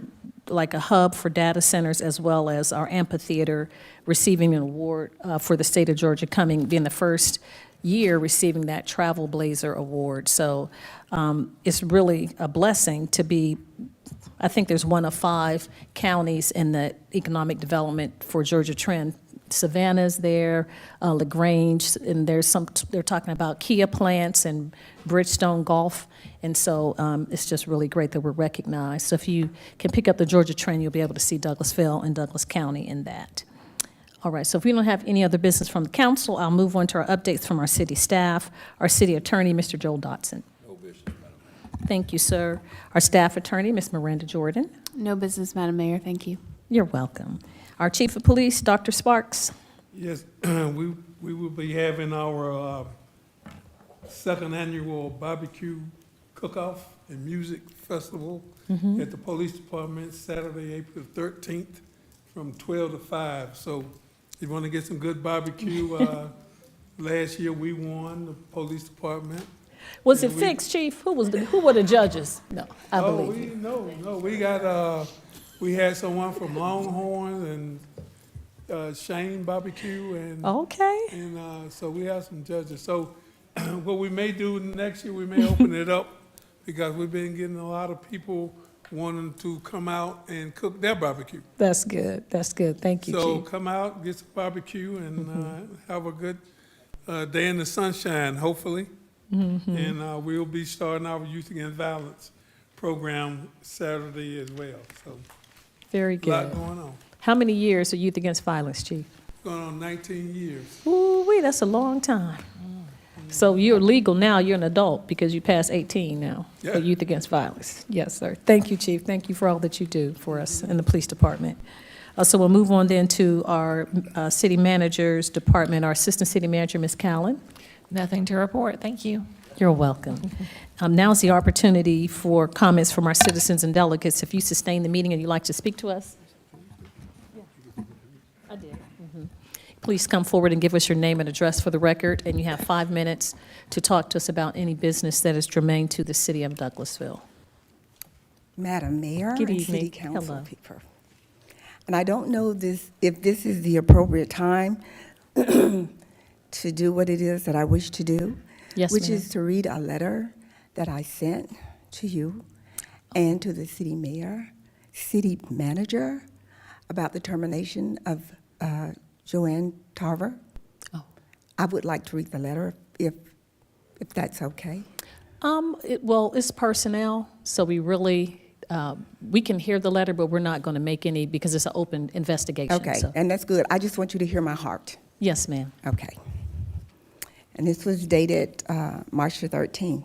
like a hub for data centers, as well as our amphitheater receiving an award for the state of Georgia, being the first year receiving that Travel Blazer Award. So it's really a blessing to be, I think there's one of 5 counties in the economic development for Georgia Trend. Savannah's there, LaGrange, and they're talking about Kia plants and Bridgestone Golf. And so it's just really great that we're recognized. So if you can pick up the Georgia Trend, you'll be able to see Douglasville and Douglas County in that. All right, so if we don't have any other business from the council, I'll move on to our updates from our city staff. Our city attorney, Mr. Joel Dotson. No business, Madam Mayor. Thank you, sir. Our staff attorney, Ms. Miranda Jordan. No business, Madam Mayor, thank you. You're welcome. Our chief of police, Dr. Sparks. Yes, we will be having our second annual barbecue cook-off and music festival at the police department Saturday, April 13th from 12 to 5. So if you want to get some good barbecue, last year we won the police department. Was it fixed, chief? Who were the judges? No, I believe you. No, we got, we had someone from Longhorn and Shane Barbecue and. Okay. And so we have some judges. So what we may do next year, we may open it up because we've been getting a lot of people wanting to come out and cook their barbecue. That's good. That's good. Thank you, So chief. come out, get some barbecue, and have a good day in the sunshine, hopefully. And we'll be starting our Youth Against Violence program Saturday as well. So Very a lot good. going on. How many years are Youth Against Violence, chief? Going on 19 years. Ooh-wee, that's a long time. So you're legal now, you're an adult because you passed 18 now, Yeah. for Youth Against Violence. Yes, sir. Thank you, Chief. Thank you for all that you do for us in the police department. So we'll move on then to our city manager's department, our Assistant City Manager, Ms. Callen. Nothing to report, thank you. You're welcome. Now is the opportunity for comments from our citizens and delegates. If you sustain the meeting and you'd like to speak to us. I did. Please come forward and give us your name and address for the record, and you have 5 minutes to talk to us about any business that is germane to the city of Douglasville. Madam Mayor Good and evening. City Council Hello. people. And I don't know if this is the appropriate time to do what it is that I wish to do. Yes, which ma'am. is to read a letter that I sent to you and to the city mayor, city manager, about the termination of Joanne Tarver. Oh. I would like to read the letter if that's okay. Well, it's personnel, so we really, we can hear the letter, but we're not going to make any, because it's an open investigation. Okay, so- and that's good. I just want you to hear my heart. Yes, ma'am. Okay. And this was dated March the 13th.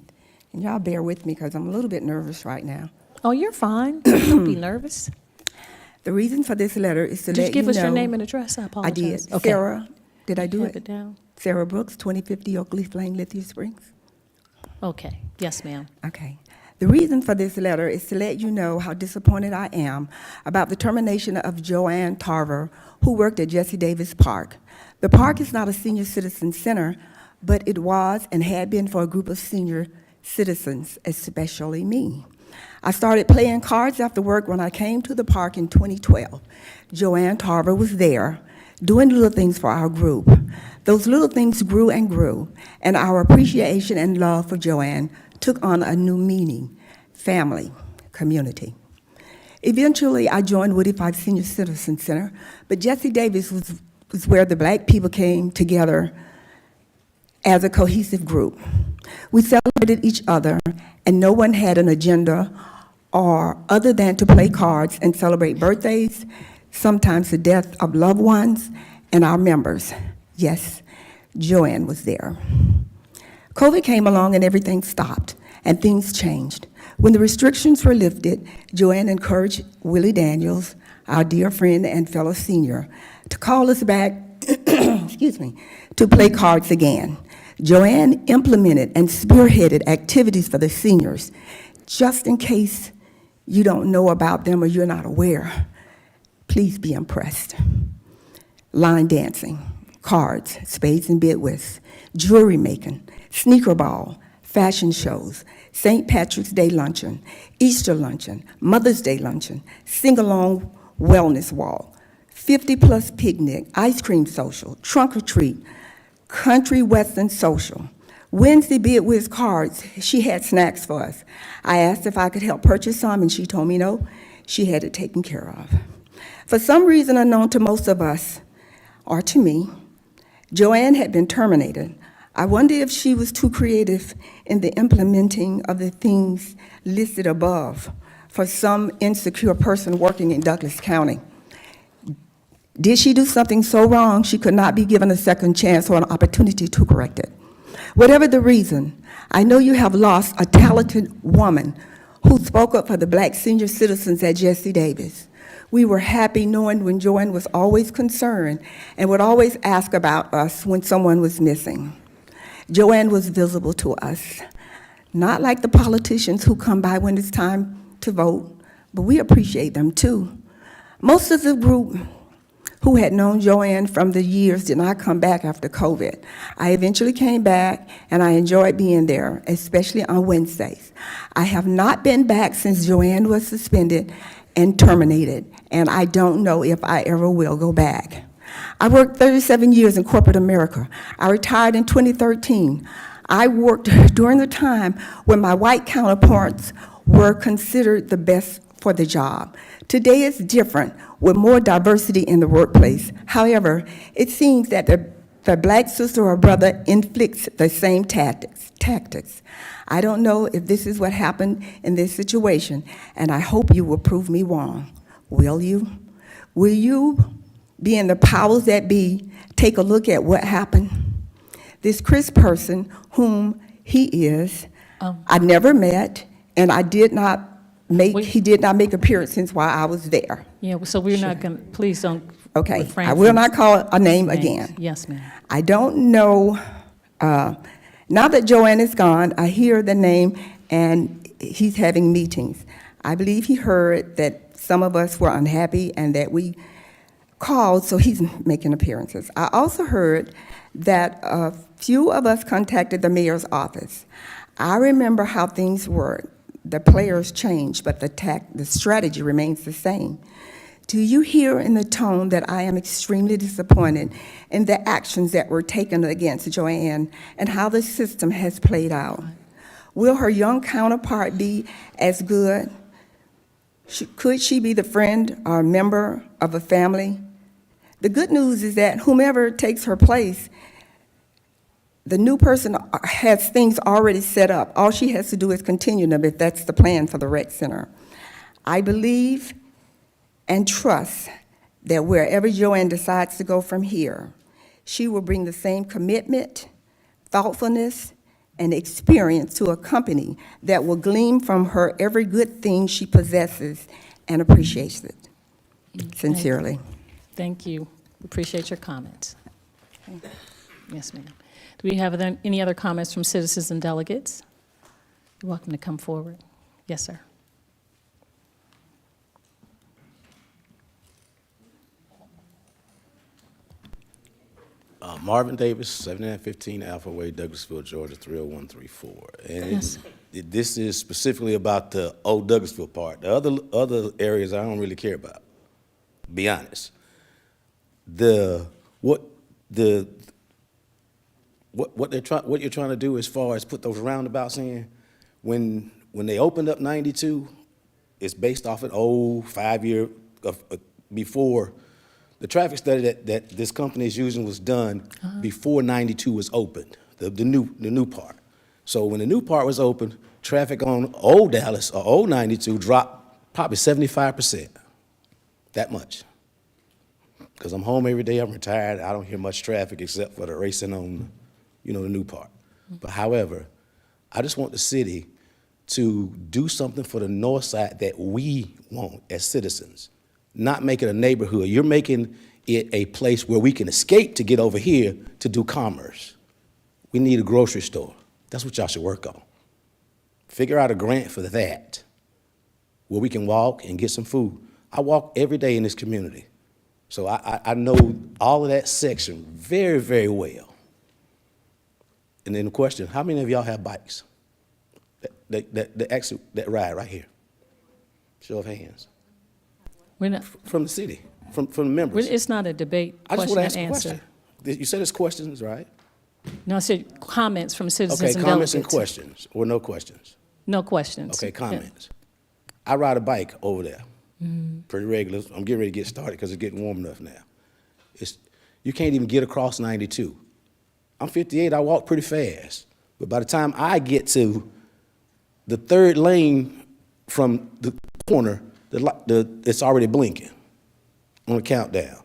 And y'all bear with me because I'm a little bit nervous right now. Oh, you're fine. Don't be nervous. The reason for this letter is to Did you let give you us your know- name and address? I I apologize. did. Okay. Sarah, did I do Have it? it down? Sarah Brooks, 2050 Oakleaf Lane, Lithia Springs. Okay. Yes, ma'am. Okay. The reason for this letter is to let you know how disappointed I am about the termination of Joanne Tarver, who worked at Jesse Davis Park. The park is not a senior citizen center, but it was and had been for a group of senior citizens, especially me. I started playing cards after work when I came to the park in 2012. Joanne Tarver was there, doing little things for our group. Those little things grew and grew, and our appreciation and love for Joanne took on a new meaning: family, community. Eventually, I joined Woody 5 Senior Citizen Center, but Jesse Davis was where the black people came together as a cohesive group. We celebrated each other, and no one had an agenda or other than to play cards and celebrate birthdays, sometimes the death of loved ones, and our members. Yes, Joanne was there. COVID came along and everything stopped, and things changed. When the restrictions were lifted, Joanne encouraged Willie Daniels, our dear friend and fellow senior, to call us back, excuse me, to play cards again. Joanne implemented and spearheaded activities for the seniors. Just in case you don't know about them or you're not aware, please be impressed. Line dancing, cards, spades and bidwits, jewelry making, sneaker ball, fashion shows, St. Patrick's Day luncheon, Easter luncheon, Mother's Day luncheon, sing-along wellness wall, 50-plus picnic, ice cream social, trunk or treat, country western social. Wednesday bidwits cards, she had snacks for us. I asked if I could help purchase some, and she told me no, she had it taken care of. For some reason unknown to most of us, or to me, Joanne had been terminated. I wonder if she was too creative in the implementing of the things listed above for some insecure person working in Douglas County. Did she do something so wrong she could not be given a second chance or an opportunity to correct it? Whatever the reason, I know you have lost a talented woman who spoke up for the black senior citizens at Jesse Davis. We were happy knowing when Joanne was always concerned and would always ask about us when someone was missing. Joanne was visible to us, not like the politicians who come by when it's time to vote, but we appreciate them too. Most of the group who had known Joanne from the years did not come back after COVID. I eventually came back, and I enjoyed being there, especially on Wednesdays. I have not been back since Joanne was suspended and terminated, and I don't know if I ever will go back. I worked 37 years in corporate America. I retired in 2013. I worked during the time when my white counterparts were considered the best for the job. Today is different, with more diversity in the workplace. However, it seems that the black sister or brother inflicts the same tactics. I don't know if this is what happened in this situation, and I hope you will prove me wrong. Will you? Will you, being the powers that be, take a look at what happened? This Chris person, whom he is, I never met, and I did not he did not make appearances while I was there. Yeah, so we're not going to, please don't Okay, refrain I will from not call a name names. again. Yes, ma'am. I don't know, now that Joanne is gone, I hear the name, and he's having meetings. I believe he heard that some of us were unhappy and that we called, so he's making appearances. I also heard that a few of us contacted the mayor's office. I remember how things were. The players changed, but the strategy remains the same. Do you hear in the tone that I am extremely disappointed in the actions that were taken against Joanne and how the system has played out? Will her young counterpart be as good? Could she be the friend or member of a family? The good news is that whomever takes her place, the new person has things already set up. All she has to do is continue them if that's the plan for the rec center. I believe and trust that wherever Joanne decides to go from here, she will bring the same commitment, thoughtfulness, and experience to a company that will glean from her every good thing she possesses and appreciates it. Sincerely. Thank you. Appreciate your comments. Okay. Yes, ma'am. Do we have any other comments from citizens and delegates? You're welcome to come forward. Yes, sir. Marvin Davis, 7915 Alpha Way, Douglasville, Georgia, 30134. And Yes. this is specifically about the old Douglasville part. The other areas I don't really care about, be honest. What you're trying to do as far as put those roundabouts in, when they opened up 92, it's based off an old 5-year before the traffic study that this company is using was done before 92 was opened, the new part. So when the new part was opened, traffic on old Dallas or old 92 dropped probably 75%, that much. Because I'm home every day, I'm retired, I don't hear much traffic except for the racing on, the new part. But however, I just want the city to do something for the north side that we want as citizens. Not make it a neighborhood. You're making it a place where we can escape to get over here to do commerce. We need a grocery store. That's what y'all should work on. Figure out a grant for that, where we can walk and get some food. I walk every day in this community, so I know all of that section very, very well. And then the question, how many of y'all have bikes that ride right here? Show of hands. We're not, From the city, from the members. it's not a debate, I just question want to and ask a answer. question. You said it's questions, right? No, I said comments from citizens Okay, and comments delegates. and questions, or no questions? No questions. Okay, Yeah. comments. I ride a bike over there, Mm-hmm. pretty regular. I'm getting ready to get started because it's getting warm enough now. You can't even get across 92. I'm 58, I walk pretty fast. But by the time I get to the third lane from the corner, it's already blinking on the countdown.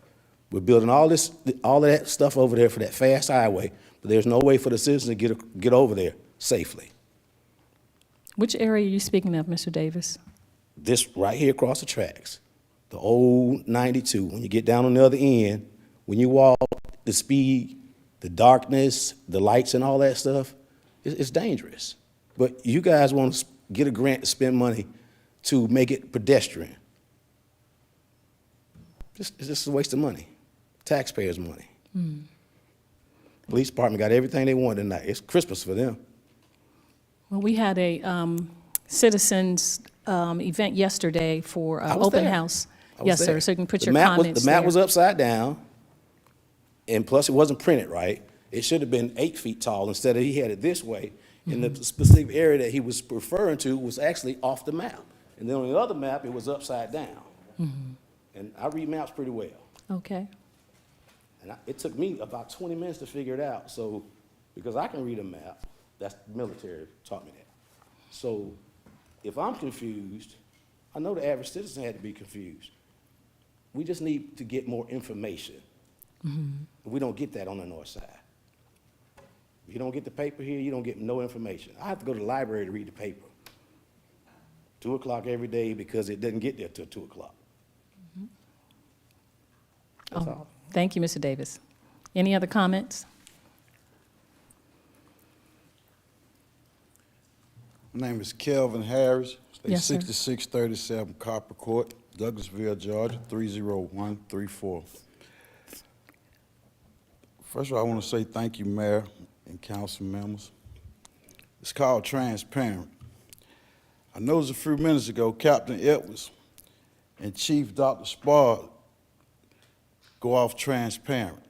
We're building all of that stuff over there for that fast highway, but there's no way for the citizens to get over there safely. Which area are you speaking of, Mr. Davis? This right here across the tracks, the old 92, when you get down on the other end, when you walk, the speed, the darkness, the lights and all that stuff, it's dangerous. But you guys want to get a grant to spend money to make it pedestrian. It's just a waste of money, taxpayers' money. Police department got everything they want tonight. It's Christmas for them. Well, we had a citizens event yesterday for I was open there. house. I was Yes, sir, there. so you can put The your map comments The map there. was upside down, and plus it wasn't printed right. It should have been 8 feet tall instead of he had it this way. And the specific area that he was referring to was actually off the map. And then on the other map, it was upside down. And I read maps pretty well. Okay. And it took me about 20 minutes to figure it out. So, because I can read a map, that's the military taught me that. So, if I'm confused, I know the average citizen had to be confused. We just need to get more information. We don't get that on the north side. You don't get the paper here, you don't get no information. I have to go to the library to read the paper. 2 o'clock every day because it doesn't get there till 2 o'clock. That's all. Thank you, Mr. Davis. Any other comments? My name is Kelvin Harris. Stay Yes, sir. 6637 Copper Court, Douglasville, Georgia, 30134. First of all, I want to say thank you, Mayor and council members. It's called transparent. I noticed a few minutes ago, Captain Edwards and Chief Dr. Spard go off transparent.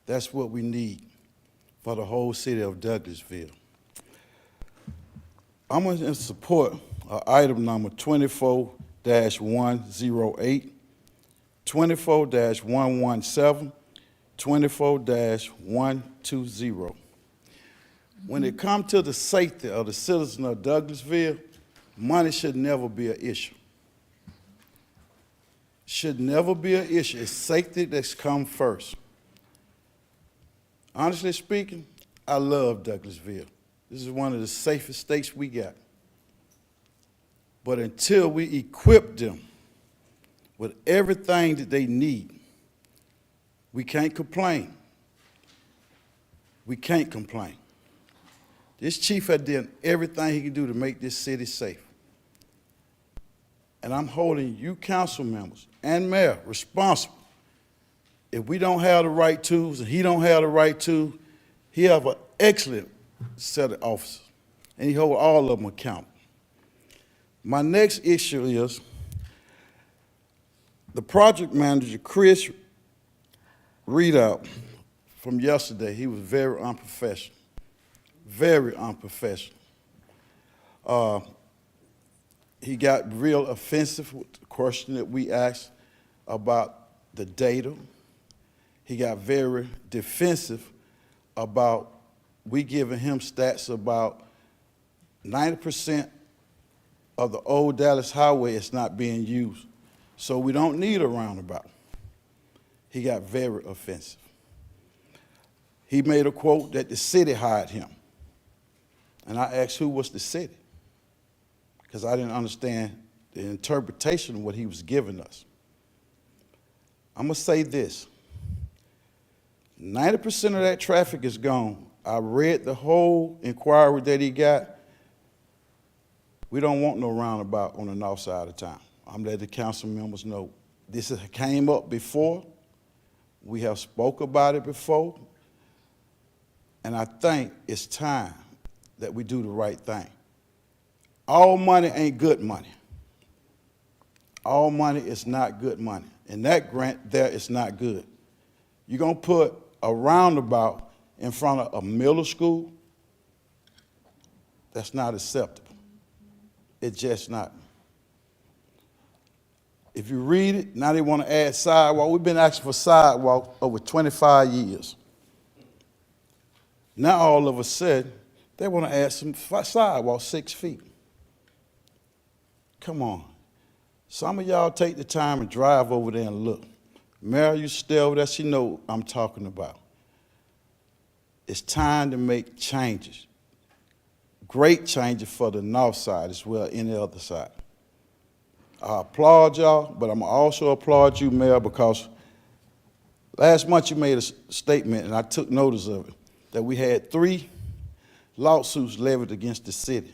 That's what we need for the whole city of Douglasville. I'm going to support item number 24-108, 24-117, 24-120. When it comes to the safety of the citizens of Douglasville, money should never be an issue. Should never be an issue. It's safety that's come first. Honestly speaking, I love Douglasville. This is one of the safest states we got. But until we equip them with everything that they need, we can't complain. We can't complain. This chief had done everything he could do to make this city safe. And I'm holding you council members and mayor responsible. If we don't have the right tools and he don't have the right tools, he have an excellent set of officers, and he hold all of them accountable. My next issue is the project manager, Chris Readout, from yesterday. He was very unprofessional, very unprofessional. He got real offensive with the question that we asked about the data. He got very defensive about we giving him stats about 90% of the old Dallas Highway is not being used. So we don't need a roundabout. He got very offensive. He made a quote that the city hired him. And I asked who was the city, because I didn't understand the interpretation of what he was giving us. I'm going to say this. 90% of that traffic is gone. I read the whole inquiry that he got. We don't want no roundabout on the north side of town. I'm letting the council members know. This came up before. We have spoke about it before. And I think it's time that we do the right thing. All money ain't good money. All money is not good money. And that grant there is not good. You're going to put a roundabout in front of a middle school? That's not acceptable. It's just not. If you read it, now they want to add sidewalk. We've been asking for sidewalk over 25 years. Now all of a sudden, they want to add some sidewalk 6 feet. Come on. Some of y'all take the time and drive over there and look. Mary, you stay over there, she know what I'm talking about. It's time to make changes. Great changes for the north side as well as any other side. I applaud y'all, but I'm also applaud you, Mayor, because last month you made a statement, and I took notice of it, that we had 3 lawsuits levied against the city.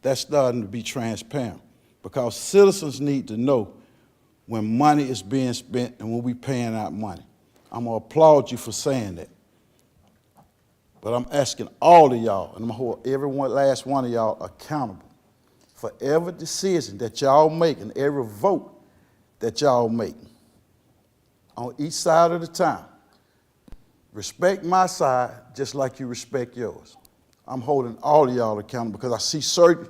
That's starting to be transparent, because citizens need to know when money is being spent and when we paying out money. I'm going to applaud you for saying that. But I'm asking all of y'all, and I'm going to hold every last one of y'all accountable for every decision that y'all make and every vote that y'all make on each side of the town. Respect my side just like you respect yours. I'm holding all of y'all accountable because I see certain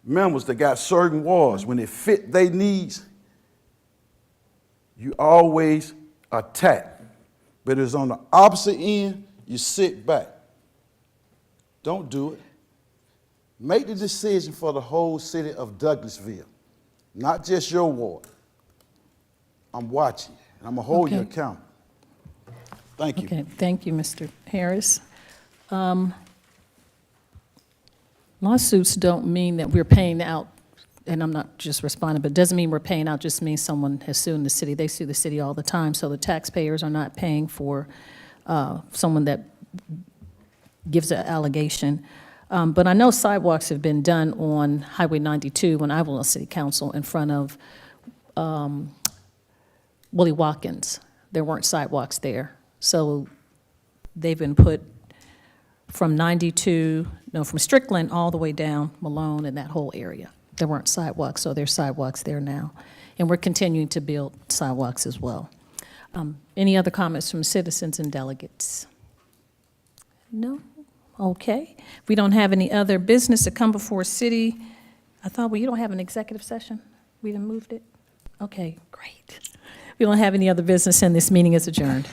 members that got certain wards. When it fit their needs, you always attack. But it's on the opposite end, you sit back. Don't do it. Make the decision for the whole city of Douglasville, not just your ward. I'm watching, and I'm going to hold you accountable. Thank you. Okay, thank you, Mr. Harris. Lawsuits don't mean that we're paying out, and I'm not just responding, but it doesn't mean we're paying out, just means someone has sued the city. They sue the city all the time, so the taxpayers are not paying for someone that gives an allegation. But I know sidewalks have been done on Highway 92 when I was on city council in front of Willie Watkins. There weren't sidewalks there. So they've been put from from Strickland all the way down Malone and that whole area. There weren't sidewalks, so there's sidewalks there now. And we're continuing to build sidewalks as well. Any other comments from citizens and delegates? No? Okay. We don't have any other business to come before city. I thought, well, you don't have an executive session? We done moved it? Okay, great. We don't have any other business, and this meeting is adjourned.